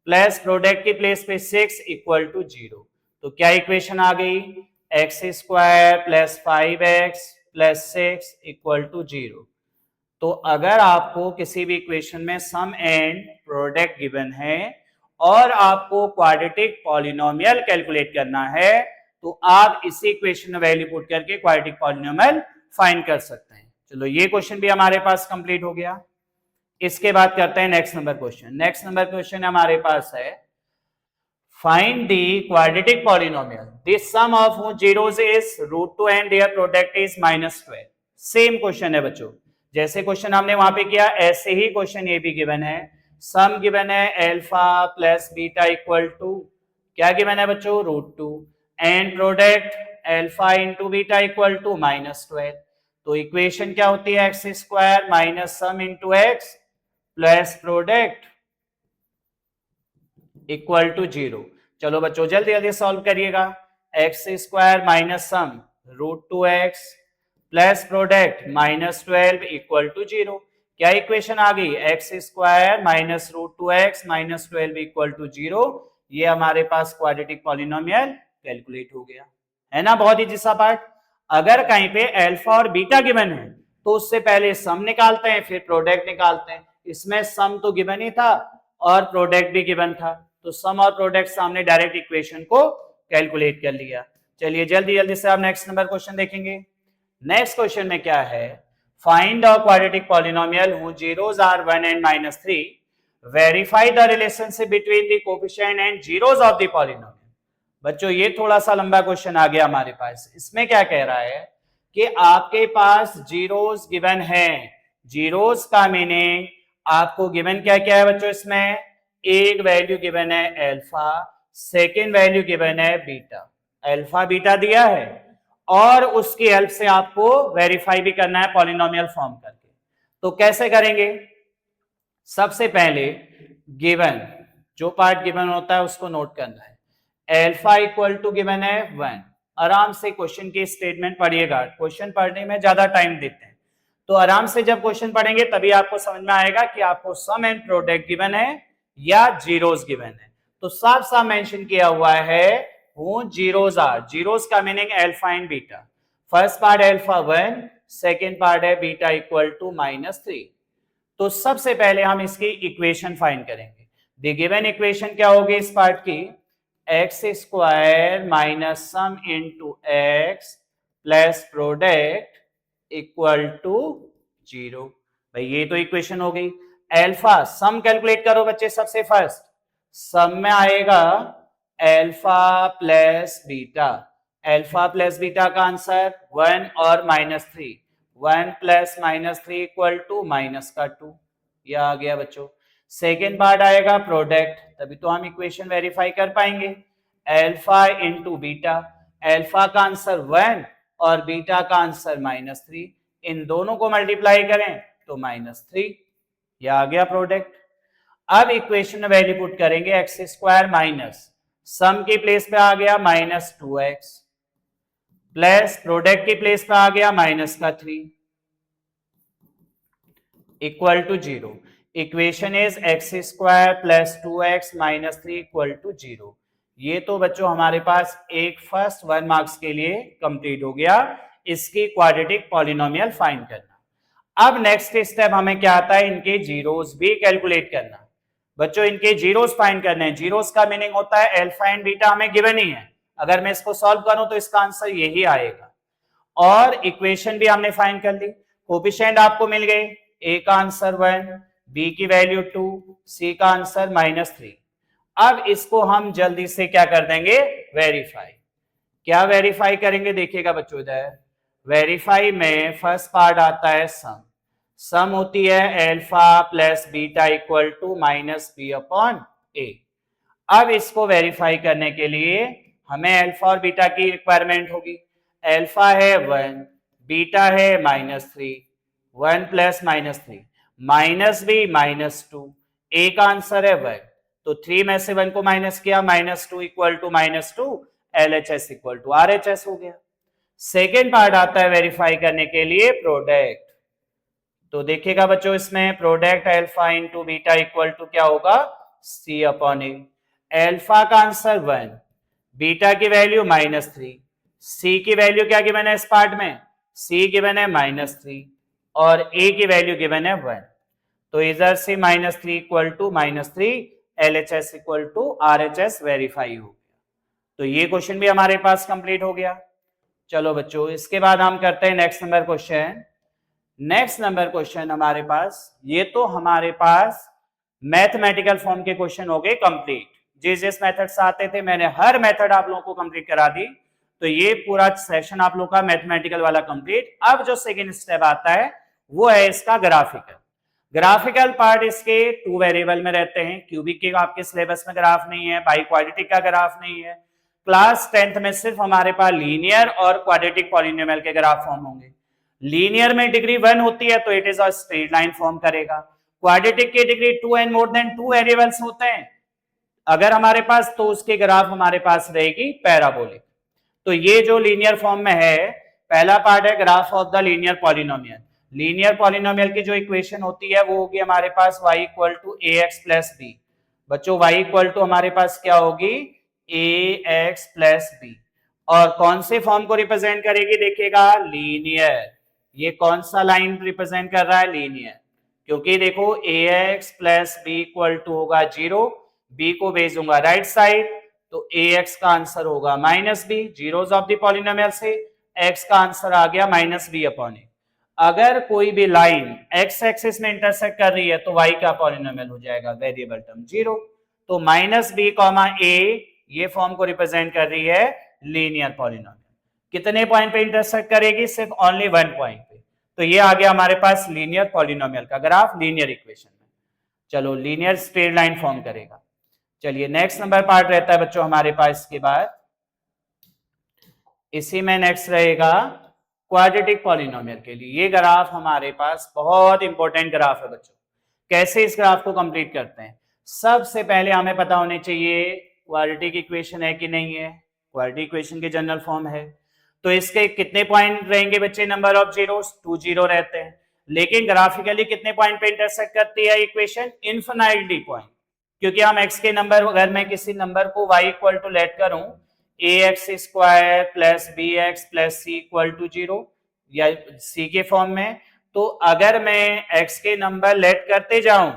प्लस प्रोडक्ट की प्लेस पे 6 इक्वल टू 0। तो क्या इक्वेशन आ गई, x² plus 5x plus 6 equal to 0। तो अगर आपको किसी भी इक्वेशन में सम एंड प्रोडक्ट गिवन है और आपको क्वाड्रेटिक पॉलिनोमियल कैलकुलेट करना है, तो आप इसी इक्वेशन में वैल्यू पुट करके क्वाड्रेटिक पॉलिनोमियल फाइंड कर सकते हैं। चलो ये क्वेश्चन भी हमारे पास कंप्लीट हो गया। इसके बाद करते हैं next number question. Next number question हमारे पास है find the quadratic polynomial the sum of whose zeros is √2 and their product is -12। Same question है बच्चों, जैसे क्वेश्चन हमने वहां पे किया ऐसे ही क्वेश्चन ये भी गिवन है। सम गिवन है alpha plus beta equal to क्या गिवन है बच्चों, √2 and product alpha into beta equal to -12। तो इक्वेशन क्या होती है, X square minus sum into x plus product equal to 0। चलो बच्चों जल्दी जल्दी सॉल्व करिएगा। X square minus sum √2x plus product -12 equal to 0। क्या इक्वेशन आ गई, X square minus √2x -12 equal to 0। ये हमारे पास क्वाड्रेटिक पॉलिनोमियल कैलकुलेट हो गया है ना। बहुत ही जिसा पार्ट, अगर कहीं पे अल्फा और बीटा गिवन है तो उससे पहले सम निकालते हैं फिर प्रोडक्ट निकालते हैं। इसमें सम तो गिवन ही था और प्रोडक्ट भी गिवन था, तो सम और प्रोडक्ट सामने डायरेक्ट इक्वेशन को कैलकुलेट कर लिया। चलिए जल्दी जल्दी से आप नेक्स्ट नंबर क्वेश्चन देखेंगे। नेक्स्ट क्वेश्चन में क्या है, find the quadratic polynomial whose zeros are 1 and -3, verify the relationship between the coefficient and zeros of the polynomial। बच्चों ये थोड़ा सा लंबा क्वेश्चन आ गया हमारे पास। इसमें क्या कह रहा है कि आपके पास जीरोस गिवन है। जीरोस का मीनिंग आपको गिवन क्या क्या है बच्चों, इसमें एक वैल्यू गिवन है अल्फा, सेकेंड वैल्यू गिवन है बीटा। अल्फा बीटा दिया है और उसकी हेल्प से आपको वेरीफाई भी करना है पॉलिनोमियल फॉर्म करके। तो कैसे करेंगे, सबसे पहले गिवन जो पार्ट गिवन होता है उसको नोट करना है। अल्फा इक्वल टू गिवन है 1। आराम से क्वेश्चन की स्टेटमेंट पढ़िएगा, क्वेश्चन पढ़ने में ज्यादा टाइम देते हैं तो आराम से जब क्वेश्चन पढ़ेंगे तभी आपको समझ में आएगा कि आपको सम एंड प्रोडक्ट गिवन है या जीरोस गिवन है। तो साफ साफ मेंशन किया हुआ है वो जीरोस आर। जीरोस का meaning alpha and beta. First part alpha 1, second part है बीटा इक्वल टू -3। तो सबसे पहले हम इसकी इक्वेशन फाइंड करेंगे। द गिवन इक्वेशन क्या होगी इस पार्ट की, X square minus sum into x plus product equal to 0। भाई ये तो इक्वेशन हो गई। अल्फा सम कैलकुलेट करो बच्चे, सबसे फर्स्ट सम में आएगा alpha plus beta. Alpha plus beta का आंसर 1 और -3। 1 प्लस -3 इक्वल टू -2। यह आ गया बच्चों। सेकेंड पार्ट आएगा प्रोडक्ट, तभी तो हम इक्वेशन वेरीफाई कर पाएंगे। अल्फा इंटू बीटा, अल्फा का आंसर 1 और बीटा का आंसर -3। इन दोनों को मल्टीप्लाई करें तो -3। यह आ गया प्रोडक्ट। अब इक्वेशन में वैल्यू पुट करेंगे, एक्स स्क्वायर माइनस सम की प्लेस पे आ गया -2x प्लस प्रोडक्ट की प्लेस पे आ गया -3 equal to 0। Equation is x square plus 2x -3 equal to 0। ये तो बच्चों हमारे पास एक फर्स्ट 1 मार्क्स के लिए कंप्लीट हो गया, इसकी क्वाड्रेटिक पॉलिनोमियल फाइंड करना। अब नेक्स्ट स्टेप हमें क्या आता है, इनके जीरोस भी कैलकुलेट करना। बच्चों इनके जीरोस फाइंड करने हैं। जीरोस का मीनिंग होता है अल्फा एंड बीटा हमें गिवन ही है, अगर मैं इसको सॉल्व करूं तो इसका आंसर यही आएगा। और इक्वेशन भी हमने फाइंड कर ली, कोएफिशिएंट आपको मिल गए, ए का आंसर 1, बी की वैल्यू 2, सी का आंसर -3। अब इसको हम जल्दी से क्या कर देंगे, वेरीफाई। क्या वेरीफाई करेंगे देखिएगा बच्चों, इधर वेरीफाई में फर्स्ट पार्ट आता है सम। सम होती है alpha plus beta equal to -b/a। अब इसको वेरीफाई करने के लिए हमें अल्फा और बीटा की रिक्वायरमेंट होगी। अल्फा है 1, बीटा है -3, 1 प्लस -3 -b -2, a का आंसर है 1, तो 3 में से 1 को माइनस किया, -2 equal to -2, LHS equal to RHS हो गया। सेकेंड पार्ट आता है वेरीफाई करने के लिए प्रोडक्ट। तो देखिएगा बच्चों इसमें product alpha into beta equal to क्या होगा, C/A। अल्फा का आंसर 1, बीटा की वैल्यू -3, सी की वैल्यू क्या गिवन है इस पार्ट में, सी गिवन है -3 और ए की वैल्यू गिवन है 1। तो इधर से -3 equal to -3, LHS equal to RHS verify हो गया। तो ये क्वेश्चन भी हमारे पास कंप्लीट हो गया। चलो बच्चों, इसके बाद हम करते हैं next number question. Next number question हमारे पास, ये तो हमारे पास मैथमेटिकल फॉर्म के क्वेश्चन हो गए कंप्लीट। जिस मेथड से आते थे मैंने हर मेथड आप लोगों को कंप्लीट करा दी, तो ये पूरा सेक्शन आप लोग का मैथमेटिकल वाला कंप्लीट। अब जो सेकंड स्टेप आता है वो है इसका ग्राफिकल। ग्राफिकल पार्ट इसके 2 वेरिएबल में रहते हैं। क्यूबिक के आपके सिलेबस में ग्राफ नहीं है, बाई क्वाड्रेटिक का ग्राफ नहीं है। क्लास 10th में सिर्फ हमारे पास लीनियर और क्वाड्रेटिक पॉलिनोमियल के ग्राफ फॉर्म होंगे। लीनियर में डिग्री 1 होती है तो it is a straight line form करेगा। क्वाड्रेटिक की degree 2 and more than 2 variables होते हैं अगर हमारे पास, तो उसके ग्राफ हमारे पास रहेगी पैराबोलिक। तो ये जो लीनियर फॉर्म में है, पहला पार्ट है graph of the linear polynomial. Linear polynomial की जो इक्वेशन होती है वो होगी हमारे पास y equal to ax plus b. बच्चों y इक्वल टू हमारे पास क्या होगी, ax प्लस बी। और कौन से फॉर्म को रिप्रेजेंट करेगी, देखिएगा लीनियर। ये कौन सा लाइन रिप्रेजेंट कर रहा है, लीनियर। क्योंकि देखो ax plus b equal to होगा 0, b को भेजूंगा राइट साइड, तो ax का आंसर होगा minus b. Zeros of the polynomial से x का आंसर आ गया माइनस बी अपॉन ए। अगर कोई भी लाइन x एक्सिस में इंटरसेक्ट कर रही है तो y का पॉलिनोमियल हो जाएगा वेरिएबल टर्म 0। तो माइनस बी कॉमा ए ये फॉर्म को रिप्रेजेंट कर रही है लीनियर पॉलिनोमियल। कितने पॉइंट पे इंटरसेक्ट करेगी, सिर्फ ओनली 1 पॉइंट पे। तो ये आ गया हमारे पास लीनियर पॉलिनोमियल का ग्राफ लीनियर इक्वेशन में। चलो, लीनियर स्ट्रेट लाइन फॉर्म करेगा। चलिए नेक्स्ट नंबर पार्ट रहता है बच्चों हमारे पास इसके बाद, इसी में नेक्स्ट रहेगा क्वाड्रेटिक पॉलिनोमियल के लिए। ये ग्राफ हमारे पास बहुत इंपॉर्टेंट ग्राफ है बच्चों। कैसे इस ग्राफ को कंप्लीट करते हैं, सबसे पहले हमें पता होने चाहिए क्वाड्रेटिक इक्वेशन है कि नहीं है। क्वाड्रेटिक इक्वेशन के जनरल फॉर्म है, तो इसके कितने पॉइंट रहेंगे बच्चे, नंबर ऑफ जीरोस 2 0 रहते हैं। लेकिन ग्राफिकली कितने पॉइंट पे इंटरसेक्ट करती है इक्वेशन, इनफिनिटली पॉइंट। क्योंकि हम x के नंबर, अगर मैं किसी नंबर को y इक्वल टू लेट करूं ax square plus b x plus c equal to 0 या c के फॉर्म में, तो अगर मैं x के नंबर लेट करते जाऊं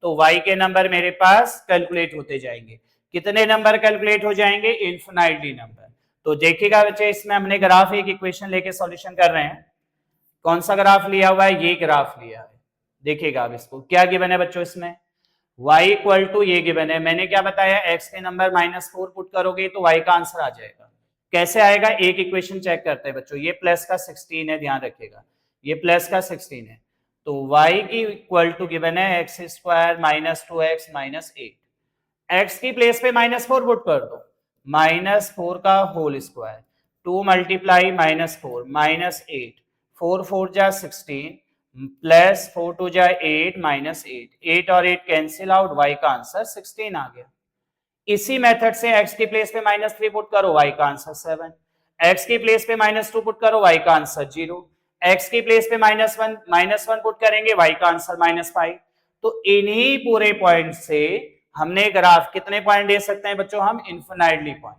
तो y के नंबर मेरे पास कैलकुलेट होते जाएंगे। कितने नंबर कैलकुलेट हो जाएंगे, इनफिनिटली नंबर। तो देखिएगा बच्चे, इसमें हमने ग्राफ एक इक्वेशन लेके सॉल्यूशन कर रहे हैं। कौन सा ग्राफ लिया हुआ है, ये ग्राफ लिया है। देखिएगा अब इसको क्या गिवन है बच्चों, इसमें y इक्वल टू ये गिवन है। मैंने क्या बताया, x के नंबर -4 पुट करोगे तो y का आंसर आ जाएगा। कैसे आएगा, एक इक्वेशन चेक करते हैं बच्चों। ये प्लस का 16 है, ध्यान रखिएगा, ये प्लस का 16 है। तो y की इक्वल टू गिवन है x square minus 2x minus 8। x की प्लेस पे -4 पुट कर दो, -4 का होल स्क्वायर, 2 मल्टीप्लाई -4 -8, 4 4 जा 16 प्लस 4 2 जा 8 माइनस 8 और 8 कैंसिल आउट, y का आंसर 16 आ गया। इसी मेथड से x की प्लेस पे -3 पुट करो, y का आंसर 7। x की प्लेस पे -2 पुट करो, y का आंसर 0। x की प्लेस पे -1 पुट करेंगे, y का आंसर -5। तो इन्हीं पूरे पॉइंट से हमने ग्राफ कितने पॉइंट दे सकते हैं बच्चों, हम इनफिनिटली पॉइंट।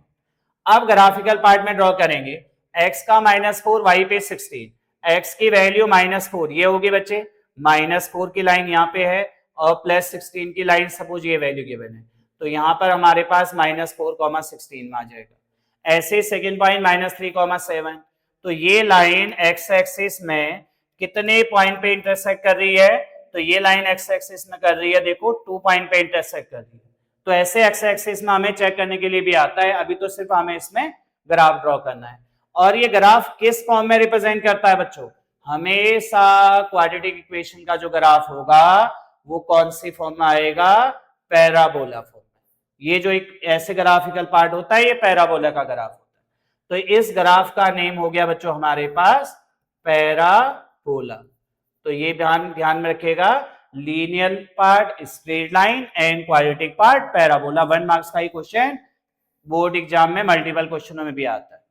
अब ग्राफिकल पार्ट में ड्रॉ करेंगे, x का -4, y पे 16, x की वैल्यू -4, ये होगी बच्चे -4 की लाइन यहाँ पे है और +16 की लाइन सपोज ये वैल्यू गिवन है, तो यहाँ पर हमारे पास -4, 16 में आ जाएगा। ऐसे सेकंड पॉइंट -3, 7। तो ये लाइन x एक्सिस में कितने पॉइंट पे इंटरसेक्ट कर रही है, तो ये लाइन x एक्सिस में कर रही है, देखो 2 पॉइंट पे इंटरसेक्ट कर रही है। तो ऐसे x एक्सिस में हमें चेक करने के लिए भी आता है, अभी तो सिर्फ हमें इसमें ग्राफ ड्रॉ करना है। और ये ग्राफ किस फॉर्म में रिप्रेजेंट करता है बच्चों, हमेशा क्वाड्रेटिक इक्वेशन का जो ग्राफ होगा वो कौन सी फॉर्म में आएगा, पैराबोला फॉर्म में। ये जो एक ऐसे ग्राफिकल पार्ट होता है, ये पैराबोला का ग्राफ होता है। तो इस ग्राफ का नेम हो गया बच्चों हमारे पास पैराबोला। तो ये ध्यान में रखिएगा, linear part straight line and quadratic part parabola. 1 marks का ही क्वेश्चन बोर्ड एग्जाम में मल्टीपल क्वेश्चनों में भी आता है।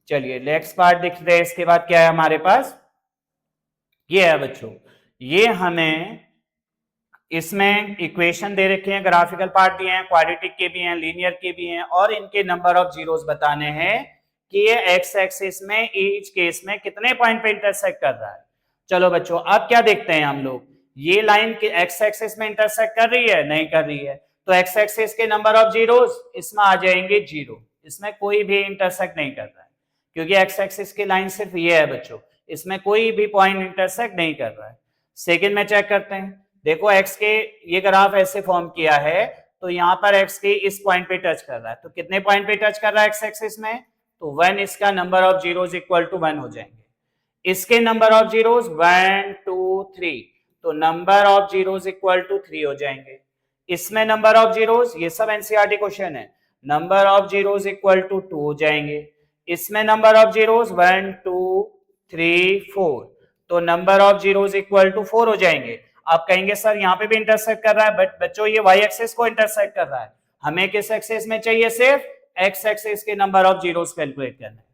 चलिए नेक्स्ट पार्ट देखते हैं, इसके बाद क्या है हमारे पास, ये है बच्चों, ये हमें इसमें इक्वेशन दे रखे हैं, ग्राफिकल पार्ट दिए हैं, क्वाड्रेटिक के भी हैं, लीनियर के भी हैं, और इनके नंबर ऑफ जीरोस बताने हैं कि ये एक्स एक्सिस में ईच केस में कितने पॉइंट पे इंटरसेक्ट कर रहा है। चलो बच्चों अब क्या देखते हैं हम लोग, ये लाइन एक्स एक्सिस में इंटरसेक्ट कर रही है, नहीं कर रही है, तो एक्स एक्सिस के नंबर ऑफ जीरोस इसमें आ जाएंगे 0। इसमें कोई भी इंटरसेक्ट नहीं कर रहा है, क्योंकि एक्स एक्सिस की लाइन सिर्फ ये है बच्चों, इसमें कोई भी पॉइंट इंटरसेक्ट नहीं कर रहा है। सेकंड में चेक करते हैं, देखो एक्स के ये ग्राफ ऐसे फॉर्म किया है, तो यहाँ पर एक्स के इस पॉइंट पे टच कर रहा है, तो कितने पॉइंट पे टच कर रहा है एक्स एक्सिस में, तो 1, इसका number of zeros equal to 1 हो जाएंगे। इसके नंबर ऑफ जीरोस 1 2 3, तो number of zeros equal to 3 हो जाएंगे। इसमें नंबर ऑफ जीरोस, ये सब एनसीईआरटी क्वेश्चन है, number of zeros equal to 2 हो जाएंगे। इसमें नंबर ऑफ जीरोस 1 2 3 4, तो number of zeros equal to 4 हो जाएंगे। आप कहेंगे सर यहाँ पे भी इंटरसेक्ट कर रहा है, बट बच्चों ये वाई एक्सिस को इंटरसेक्ट कर रहा है, हमें किस एक्सिस में चाहिए, सिर्फ एक्स एक्सिस के नंबर ऑफ जीरोस कैलकुलेट करना है।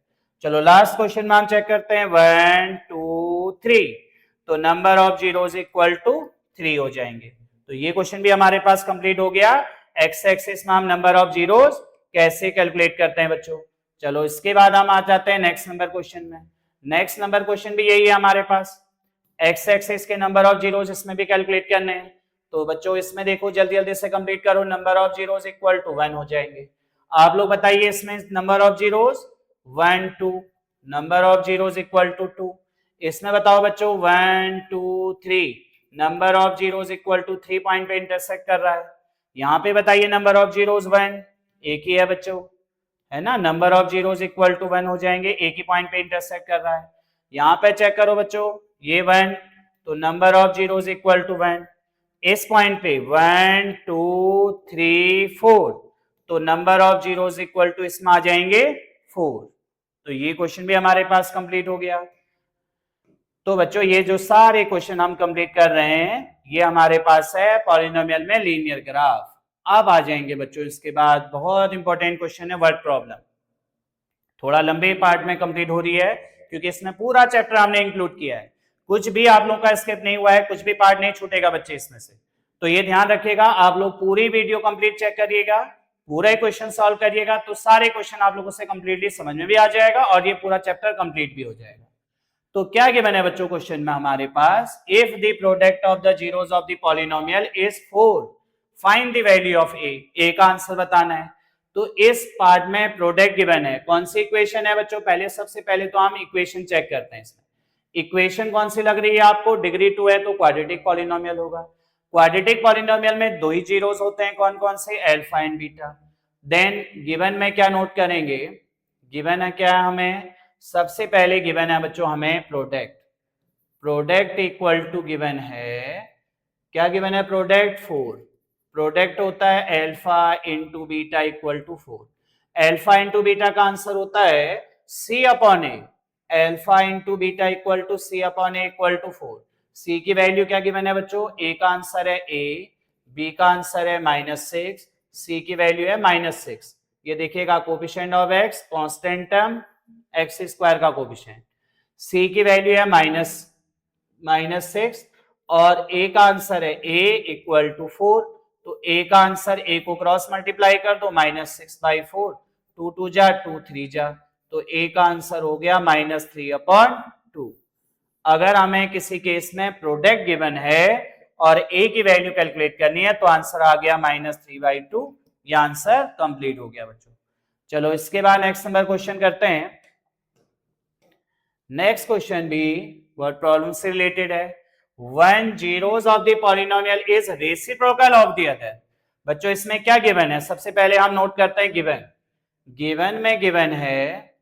चलो लास्ट क्वेश्चन में हम चेक करते हैं, 1 2 3, तो number of zeros equal to 3 हो जाएंगे। तो ये क्वेश्चन भी हमारे पास कंप्लीट हो गया। एक्स एक्सिस में हम नंबर ऑफ जीरोस कैसे कैलकुलेट करते हैं बच्चों। चलो इसके बाद हम आ जाते हैं नेक्स्ट नंबर क्वेश्चन में। नेक्स्ट नंबर क्वेश्चन भी यही है हमारे पास, एक्स एक्सिस के नंबर ऑफ जीरोस इसमें भी कैलकुलेट करने हैं। तो बच्चों इसमें देखो जल्दी जल्दी से कंप्लीट करो, number of zeros equal to 1 हो जाएंगे। आप लोग बताइए इसमें number of zeros 1 2, number of zeros equal to 2। इसमें बताओ बच्चों 1 2 3, number of zeros equal to 3 point पे इंटरसेक्ट कर रहा है। यहाँ पे बताइए नंबर ऑफ जीरोस 1, एक ही है बच्चों, है ना, number of zeros equal to 1 हो जाएंगे, एक ही पॉइंट पे इंटरसेक्ट कर रहा है। यहाँ पे चेक करो बच्चों, ये 1, तो number of zeros equal to 1। इस पॉइंट पे 1 2 3 4, तो number of zeros equal to इसमें आ जाएंगे 4। तो ये क्वेश्चन भी हमारे पास कंप्लीट हो गया। तो बच्चों ये जो सारे क्वेश्चन हम कंप्लीट कर रहे हैं, ये हमारे पास है पॉलिनोमियल में लीनियर ग्राफ। अब आ जाएंगे बच्चों इसके बाद बहुत इंपॉर्टेंट क्वेश्चन है वर्ड प्रॉब्लम। थोड़ा लंबे पार्ट में कंप्लीट हो रही है, क्योंकि इसमें पूरा चैप्टर हमने इंक्लूड किया है, कुछ भी आप लोगों का स्किप नहीं हुआ है, कुछ भी पार्ट नहीं छूटेगा बच्चे इसमें से। तो ये ध्यान रखिएगा, आप लोग पूरी वीडियो कंप्लीट चेक करिएगा, पूरे क्वेश्चन सॉल्व करिएगा, तो सारे क्वेश्चन आप लोगों से कंप्लीटली समझ में भी आ जाएगा और ये पूरा चैप्टर कंप्लीट भी हो जाएगा। तो क्या गिवन है बच्चों क्वेश्चन में हमारे पास, if the product of the zeros of the polynomial is 4, find the value of a का आंसर बताना है। तो इस पार्ट में प्रोडक्ट गिवन है, कौन सी इक्वेशन है बच्चों, पहले सबसे पहले तो हम इक्वेशन चेक करते हैं। इसमें इक्वेशन कौन सी लग रही है आपको, डिग्री 2 है तो क्वाड्रेटिक पॉलिनोमियल होगा। क्वाड्रेटिक पॉलिनोमियल में दो ही जीरोस होते हैं, कौन कौन से, alpha and beta. Then given में क्या नोट करेंगे, गिवन है क्या हमें, सबसे पहले गिवन है बच्चों हमें product, product equal to given है, क्या गिवन है, प्रोडक्ट 4। प्रोडक्ट होता है alpha into beta equal to 4। Alpha into beta का आंसर होता है सी upon A, alpha into beta equal to C upon A equal to 4। C की वैल्यू क्या गिवन है बच्चों, ए का आंसर है ए, बी का आंसर है -6, सी की वैल्यू है -6। ये देखिएगा coefficient of x constant term x square का कोफिशिएंट, सी की वैल्यू है -6 और ए का आंसर है ए इक्वल टू 4। तो ए का आंसर, ए को क्रॉस मल्टीप्लाई कर दो, -6/4, 2 2 जा 2 3 जा, तो ए का आंसर हो गया -3/2। अगर हमें किसी केस में प्रोडक्ट गिवन है और ए की वैल्यू कैलकुलेट करनी है, तो आंसर आ गया -3/2। ये आंसर कंप्लीट हो गया बच्चों। चलो इसके बाद नेक्स्ट नंबर क्वेश्चन करते हैं। नेक्स्ट क्वेश्चन भी वर्ड प्रॉब्लम से रिलेटेड है। One zeros of the polynomial is reciprocal of the other. बच्चों इसमें क्या गिवन है, सबसे पहले हम नोट करते हैं गिवन। गिवन में गिवन है,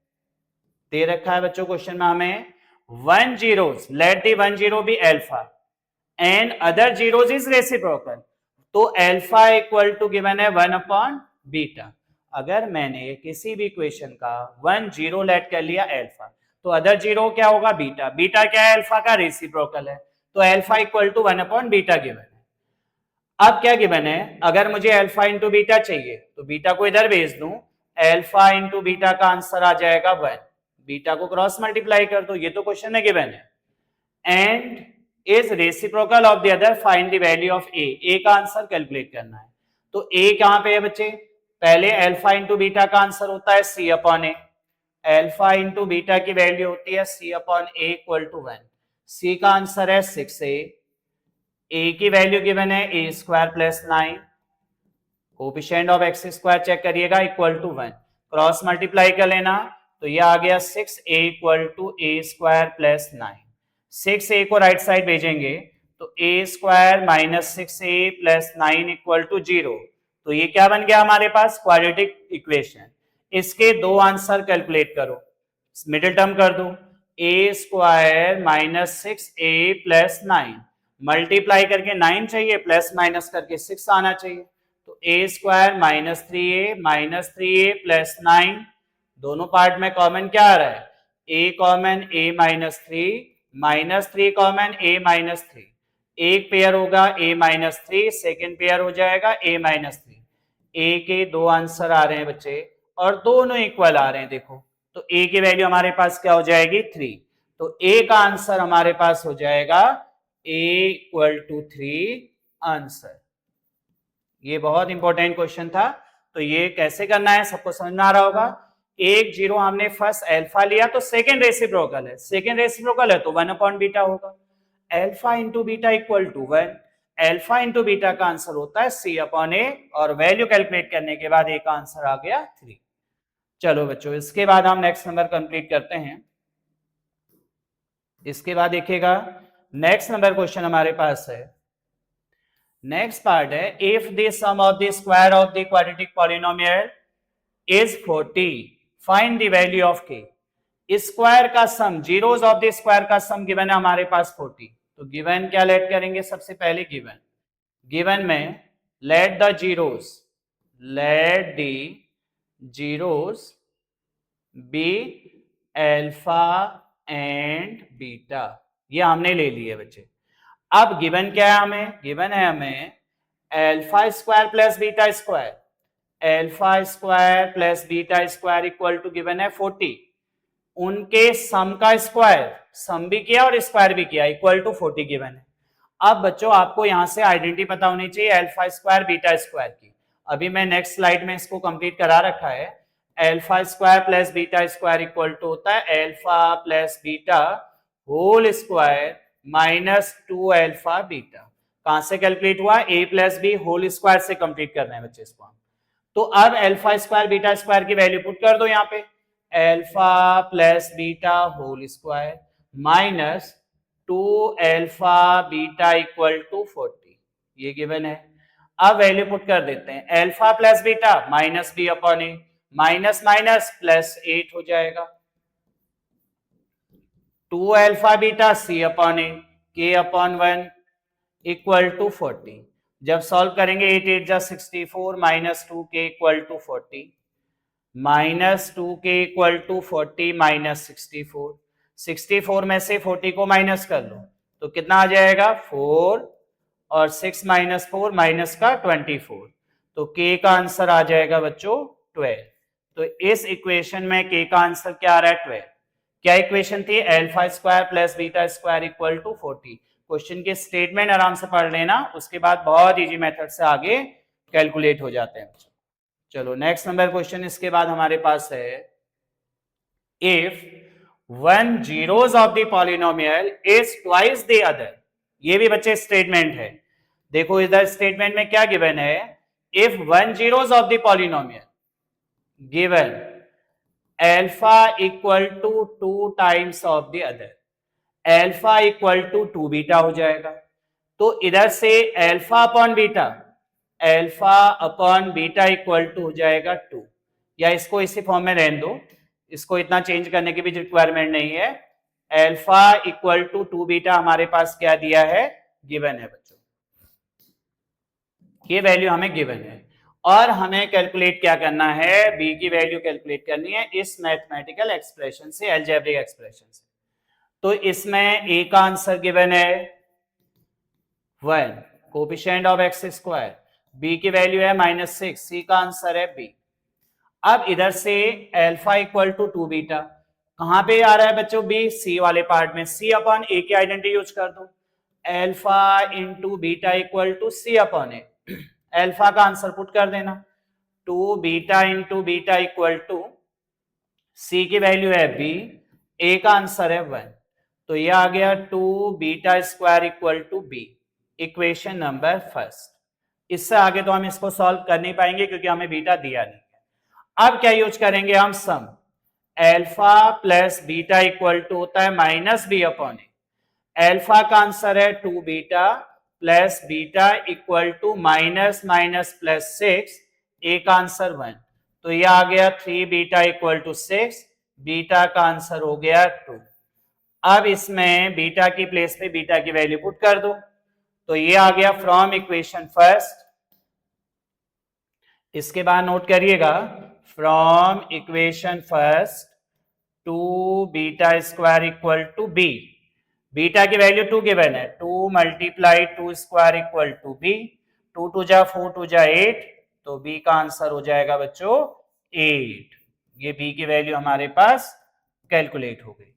दे रखा है बच्चों क्वेश्चन में हमें, one zeros, let the one zero be alpha and other zeros is reciprocal. तो अल्फा इक्वल टू गिवन है 1/बीटा। अगर मैंने किसी भी इक्वेशन का 1 0 लेट कर लिया अल्फा, तो अदर जीरो क्या होगा, बीटा। बीटा क्या है, अल्फा का रेसिप्रोकल है, तो अल्फा इक्वल टू 1/बीटा गिवन है। अब क्या गिवन है, अगर मुझे अल्फा इंटू बीटा चाहिए तो बीटा को इधर भेज दूं, अल्फा इंटू बीटा का आंसर आ जाएगा 1, बीटा को क्रॉस मल्टीप्लाई कर दो, ये तो क्वेश्चन में गिवन है। And is reciprocal of the other, find the value of a का आंसर कैलकुलेट करना है। तो ए कहां पे है बच्चे, पहले अल्फा इंटू बीटा का आंसर होता है सी अपॉन ए, अल्फा इंटू बीटा की वैल्यू होती है सी upon A equal to 1। C का आंसर है 6a, ए की वैल्यू गिवन है A square plus 9, coefficient of x square check करिएगा इक्वल टू 1, क्रॉस मल्टीप्लाई कर लेना, तो ये आ गया 6a equal to A square plus 9। 6a को राइट साइड भेजेंगे तो a square minus 6a plus 9 equal to 0। तो ये क्या बन गया हमारे पास, क्वाड्रेटिक इक्वेशन। इसके दो आंसर कैलकुलेट करो, मिडिल टर्म कर दो, a square minus 6a plus 9 multiply करके 9 चाहिए, प्लस माइनस करके 6 आना चाहिए। तो a square minus 3a plus 9, दोनों पार्ट में कॉमन क्या आ रहा है, a common a minus 3 common a minus 3, एक पेयर होगा a माइनस 3, सेकेंड पेयर हो जाएगा a माइनस 3। a के दो आंसर आ रहे हैं बच्चे और दोनों इक्वल आ रहे हैं, देखो तो a की वैल्यू हमारे पास क्या हो जाएगी 3, तो a का आंसर हमारे पास हो जाएगा a इक्वल टू 3 आंसर। ये बहुत इंपॉर्टेंट क्वेश्चन था, तो ये कैसे करना है सबको समझ में आ रहा होगा। 1 0 हमने फर्स्ट अल्फा लिया तो सेकेंड रेसिप्रोकल है, सेकेंड रेसिप्रोकल है तो 1 अपॉन बीटा होगा, alpha into beta equal to 1, alpha into beta का आंसर होता है c अपॉन ए, और वैल्यू कैलकुलेट करने के बाद a का आंसर आ गया 3। चलो बच्चों, इसके बाद हम नेक्स्ट नंबर कंप्लीट करते हैं। इसके बाद देखिएगा नेक्स्ट नंबर क्वेश्चन हमारे पास है, नेक्स्ट पार्ट है, if the sum of the square of the quadratic polynomial is 40 find the value of k। Square का sum, zeros of the square का सम गिवन है हमारे पास 40। तो गिवन क्या लेट करेंगे, सबसे पहले गिवन में let the zeros be alpha and beta, ये हमने ले लिए बच्चे। अब गिवन क्या है हमें, गिवन है हमें alpha square plus beta square, alpha square plus beta square equal to given है 40, उनके सम का स्क्वायर, सम भी किया और स्क्वायर भी किया, इक्वल टू 40 गिवन है। अब बच्चों आपको यहां से आइडेंटिटी पता होनी चाहिए अल्फा स्क्वायर बीटा स्क्वायर की। अभी मैं नेक्स्ट स्लाइड में इसको कंप्लीट करा रखा है। Alpha square plus beta square equal to होता है alpha plus beta whole square minus 2 alpha beta. कहां से कैलकुलेट हुआ, a plus b whole square से कंप्लीट करना है बच्चे इसको हम। तो अब अल्फा स्क्वायर बीटा स्क्वायर की वैल्यू पुट कर दो यहाँ पे, alpha plus beta whole square minus 2 alpha beta equal to 40, ये गिवन है। अब वैल्यू पुट कर देते हैं, alpha plus beta minus b upon a, minus minus plus 8 हो जाएगा, 2 alpha beta c upon a के अपॉन 1 इक्वल टू 40। जब सॉल्व करेंगे 8 8 जा 64 माइनस 2 के इक्वल टू 40, माइनस 2 के इक्वल टू 40 माइनस 64, 64 में से 40 को माइनस कर लो तो कितना आ जाएगा 4, और 6 माइनस 4 माइनस का 24, तो k का आंसर आ जाएगा बच्चों 12। तो इस इक्वेशन में k का आंसर क्या आ रहा है 12। क्या इक्वेशन थी, alpha square plus beta square equal to 40। Question के स्टेटमेंट आराम से पढ़ लेना, उसके बाद बहुत इजी मेथड से आगे कैलकुलेट हो जाते हैं। चलो नेक्स्ट नंबर क्वेश्चन इसके बाद हमारे पास है, if one zeros of the polynomial is twice the other. ये भी बच्चे स्टेटमेंट है, देखो इधर स्टेटमेंट में क्या गिवन है, if one zeros of the polynomial given alpha equal to 2 times of the other, alpha equal to 2 beta हो जाएगा। तो इधर से alpha upon beta, alpha upon beta equal to हो जाएगा 2, या इसको इसी फॉर्म में रहने दो, इसको इतना चेंज करने की भी रिक्वायरमेंट नहीं है। अल्फा इक्वल टू 2 बीटा हमारे पास क्या दिया है, गिवन है बच्चों, ये वैल्यू हमें गिवन है, और हमें कैलकुलेट क्या करना है, b की वैल्यू कैलकुलेट करनी है इस मैथमेटिकल एक्सप्रेशन से, अलजेब्रिक एक्सप्रेशन से। तो इसमें a का आंसर गिवन है 1, coefficient of x square, b की वैल्यू है -6, c का आंसर है b। अब इधर से अल्फा इक्वल टू 2 बीटा, कहां पे आ रहा है बच्चों b, c वाले पार्ट में, c अपॉन a की आइडेंटिटी यूज कर दो, alpha into beta equal to c upon a, alpha का आंसर पुट कर देना, 2 beta into beta equal to c की वैल्यू है b, a का आंसर है 1, तो ये आ गया 2 beta square equal to b, equation number first. इससे आगे तो हम इसको सॉल्व कर नहीं पाएंगे क्योंकि हमें बीटा दिया नहीं है। अब क्या यूज करेंगे हम, sum. Alpha plus beta equal to होता है माइनस बी अपॉन ए। एल्फा का आंसर है 2 beta plus beta equal to minus minus plus 6, a का आंसर 1। तो ये आ गया 3 बीटा इक्वल टू 6, बीटा का आंसर हो गया 2। अब इसमें बीटा की प्लेस पे बीटा की वैल्यू पुट कर दो, तो ये आ गया फ्रॉम इक्वेशन फर्स्ट। इसके बाद नोट करिएगा, from equation first 2 beta square equal to b. Beta की वैल्यू 2 गिवन है, 2 multiply 2 square equal to b. 2 टू जा 4 टू जा 8, तो बी का आंसर हो जाएगा बच्चों 8। ये बी की वैल्यू हमारे पास कैलकुलेट हो गई।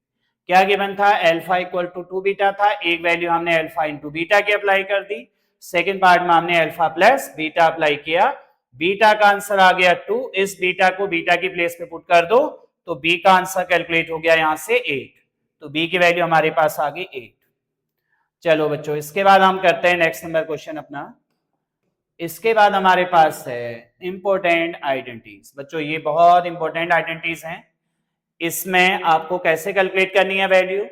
क्या गिवन था, एल्फा इक्वल टू 2 बीटा था, एक वैल्यू हमने एल्फा इंटू बीटा की अप्लाई कर दी। सेकेंड पार्ट में हमने एल्फा प्लस बीटा अप्लाई किया, बीटा का आंसर आ गया 2। इस बीटा को बीटा की प्लेस पे पुट कर दो, तो बी का आंसर कैलकुलेट हो गया यहां से 8। तो बी की वैल्यू हमारे पास आ गई 8। चलो बच्चों, इसके बाद हम करते हैं नेक्स्ट नंबर क्वेश्चन अपना। इसके बाद हमारे पास है इंपॉर्टेंट आइडेंटिटीज। बच्चों ये बहुत इंपॉर्टेंट आइडेंटिटीज हैं। इसमें आपको कैसे कैलकुलेट करनी है वैल्यू,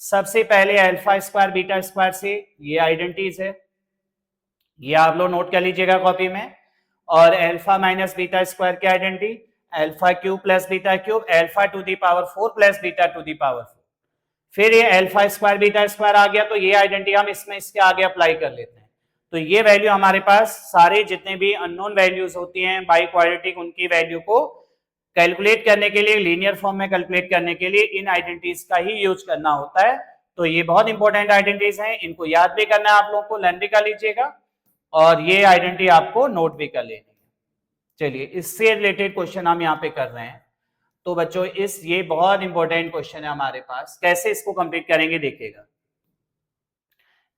सबसे पहले अल्फा स्क्वायर बीटा स्क्वायर से ये आइडेंटिटीज है, ये आप लोग नोट कर लीजिएगा कॉपी में। और अल्फा माइनस बीटा स्क्वायर की identity, alpha cube plus beta cube, alpha to the power 4 plus beta to the power 4। फिर ये अल्फा स्क्वायर बीटा स्क्वायर आ गया, तो ये आइडेंटिटी हम इसमें इसके आगे अप्लाई कर लेते हैं। तो ये वैल्यू हमारे पास सारे जितने भी अननोन वैल्यूज होती हैं बाई क्वाड्रेटिक, उनकी वैल्यू को कैलकुलेट करने के लिए, लीनियर फॉर्म में कैलकुलेट करने के लिए इन आइडेंटिटीज का ही यूज करना होता है। तो ये बहुत इंपॉर्टेंट आइडेंटिटीज हैं, इनको याद भी करना है आप लोगों को, लर्न भी कर लीजिएगा और ये आइडेंटिटी आपको नोट भी कर लेनी है। चलिए इससे रिलेटेड क्वेश्चन हम यहाँ पे कर रहे हैं। तो बच्चों ये बहुत इंपॉर्टेंट क्वेश्चन है हमारे पास, कैसे इसको कंप्लीट करेंगे देखिएगा।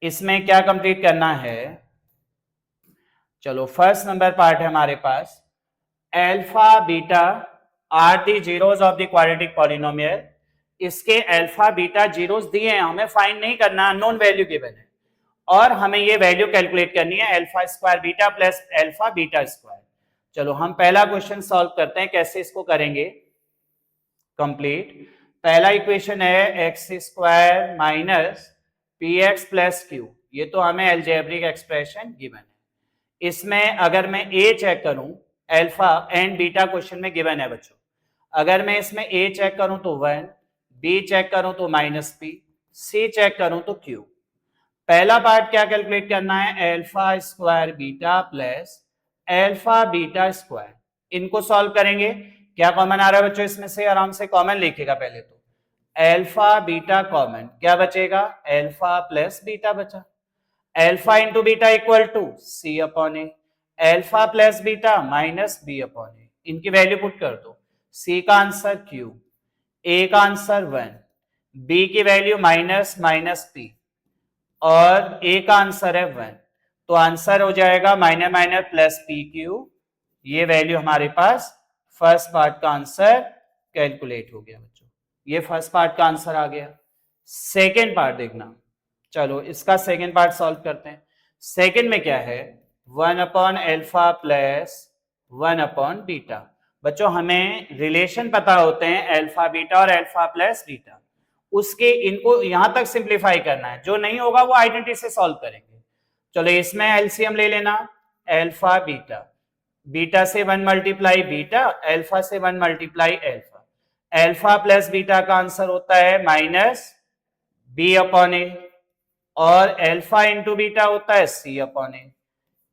इसमें क्या कंप्लीट करना है, चलो फर्स्ट नंबर पार्ट है हमारे पास, alpha beta are the zeros of the quadratic polynomial. इसके अल्फा बीटा जीरोस दिए हैं, हमें फाइंड नहीं करना, अननोन वैल्यू गिवन है और हमें ये वैल्यू कैलकुलेट करनी है, alpha square beta plus alpha beta square. चलो हम पहला क्वेश्चन सॉल्व करते हैं, कैसे इसको करेंगे कंप्लीट। पहला इक्वेशन है X square minus P x plus Q, ये तो हमें अलजेब्रिक एक्सप्रेशन गिवन है। इसमें अगर मैं ए चेक करूं, अल्फा एंड बीटा क्वेश्चन में गिवन है बच्चों, अगर मैं इसमें ए चेक करूं तो 1, बी चेक करूं तो माइनस पी, सी चेक करूं तो क्यू। पहला पार्ट क्या कैलकुलेट करना है, alpha square beta plus alpha beta square, इनको सॉल्व करेंगे। क्या कॉमन आ रहा है बच्चों इसमें से, आराम से कॉमन लिखेगा पहले तो, अल्फा बीटा कॉमन, क्या बचेगा, अल्फा प्लस बीटा बचा। Alpha into beta equal to C upon A, alpha plus beta minus b upon a, इनकी वैल्यू पुट कर दो। सी का आंसर क्यू, ए का आंसर 1, बी की वैल्यू माइनस माइनस पी और ए का आंसर है 1। तो आंसर हो जाएगा minus minus plus P Q. ये वैल्यू हमारे पास फर्स्ट पार्ट का आंसर कैलकुलेट हो गया बच्चों, ये फर्स्ट पार्ट का आंसर आ गया। सेकेंड पार्ट देखना, चलो इसका सेकेंड पार्ट सॉल्व करते हैं। सेकेंड में क्या है, 1 upon alpha plus 1 upon beta. बच्चों हमें रिलेशन पता होते हैं अल्फा बीटा और अल्फा प्लस बीटा, उसके इनको यहां तक सिंप्लीफाई करना है, जो नहीं होगा वो आइडेंटिटी से सॉल्व करेंगे। चलो इसमें एलसीएम ले लेना, अल्फा बीटा, बीटा से 1 मल्टीप्लाई बीटा, अल्फा से 1 multiply alpha. Alpha plus beta का आंसर होता है माइनस बी अपॉन ए और अल्फा इंटू बीटा होता है सी अपॉन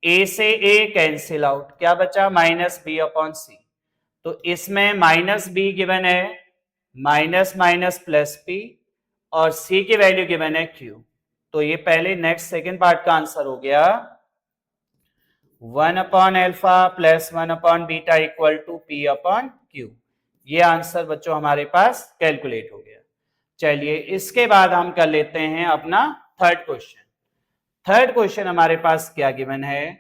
ए से ए कैंसिल आउट, क्या बचा, माइनस बी अपॉन सी। तो इसमें माइनस बी गिवन है, माइनस माइनस प्लस पी और सी की वैल्यू गिवन है क्यू। तो ये पहले नेक्स्ट सेकेंड पार्ट का आंसर हो गया 1 upon alpha plus 1 upon beta equal to p upon q. ये आंसर बच्चों हमारे पास कैलकुलेट हो गया। चलिए इसके बाद हम कर लेते हैं अपना थर्ड क्वेश्चन। थर्ड क्वेश्चन हमारे पास क्या गिवन है,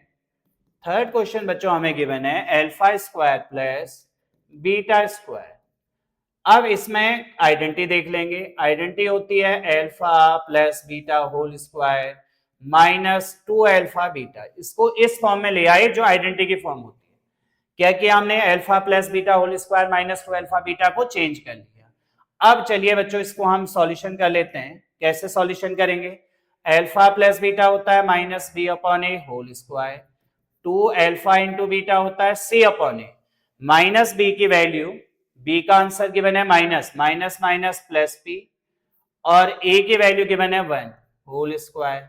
थर्ड क्वेश्चन बच्चों हमें गिवन है alpha square plus beta square. अब इसमें आइडेंटिटी देख लेंगे, आइडेंटिटी होती है alpha plus beta whole square minus 2 alpha beta. इसको इस फॉर्म में ले आए जो आइडेंटिटी की फॉर्म होती है। क्या किया हमने, alpha plus beta whole square minus 2 alpha beta को चेंज कर लिया। अब चलिए बच्चों इसको हम सॉल्यूशन कर लेते हैं। कैसे सॉल्यूशन करेंगे, अल्फा प्लस बीटा होता है minus b upon a whole square, 2 alpha into beta होता है सी अपॉन ए, माइनस बी की वैल्यू, बी का आंसर गिवन है minus minus minus plus b, और ए की वैल्यू गिवन है 1 whole square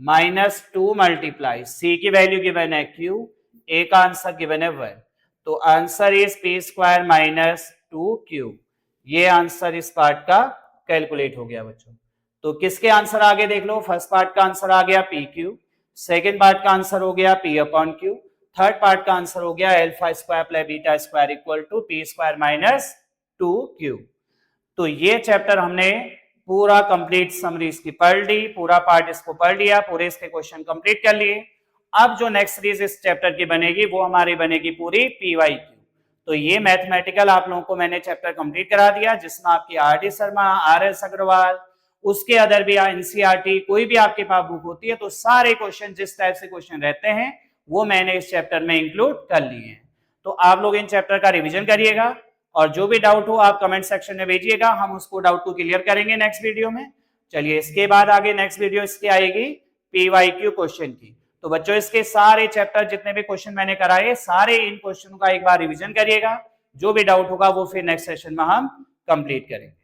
minus 2 multiply c की वैल्यू गिवन है क्यू, ए का आंसर गिवन है 1। तो answer is p square minus 2q। ये आंसर इस पार्ट का कैलकुलेट हो गया बच्चों। तो किसके आंसर आगे देख लो, फर्स्ट पार्ट का आंसर आ गया पी क्यू, सेकेंड पार्ट का आंसर हो गया p upon q, third part का आंसर हो गया alpha square plus beta square equal to p square minus 2q। तो ये चैप्टर हमने पूरा कंप्लीट समरी इसकी पढ़ ली, पूरा पार्ट इसको पढ़ लिया, पूरे इसके क्वेश्चन कंप्लीट कर लिए। अब जो नेक्स्ट सीरीज इस चैप्टर की बनेगी वो हमारी बनेगी पूरी पीवाईक्यू। तो ये मैथमेटिकल आप लोगों को मैंने चैप्टर कंप्लीट करा दिया, जिसमें आपकी R D Sharma, R S Agarwal, उसके अदर भी एनसीईआरटी कोई भी आपके पास बुक होती है तो सारे क्वेश्चन जिस टाइप से क्वेश्चन रहते हैं वो मैंने इस चैप्टर में इंक्लूड कर लिए हैं। तो आप लोग इन चैप्टर का रिवीजन करिएगा और जो भी डाउट हो आप कमेंट सेक्शन में भेजिएगा, हम उसको डाउट को क्लियर करेंगे नेक्स्ट वीडियो में। चलिए इसके बाद आगे नेक्स्ट वीडियो इसकी आएगी पीवाईक्यू क्वेश्चन की। तो बच्चों इसके सारे चैप्टर जितने भी क्वेश्चन मैंने कराए सारे इन क्वेश्चनों का एक बार रिवीजन करिएगा, जो भी डाउट होगा वो फिर नेक्स्ट सेशन में हम कंप्लीट करेंगे।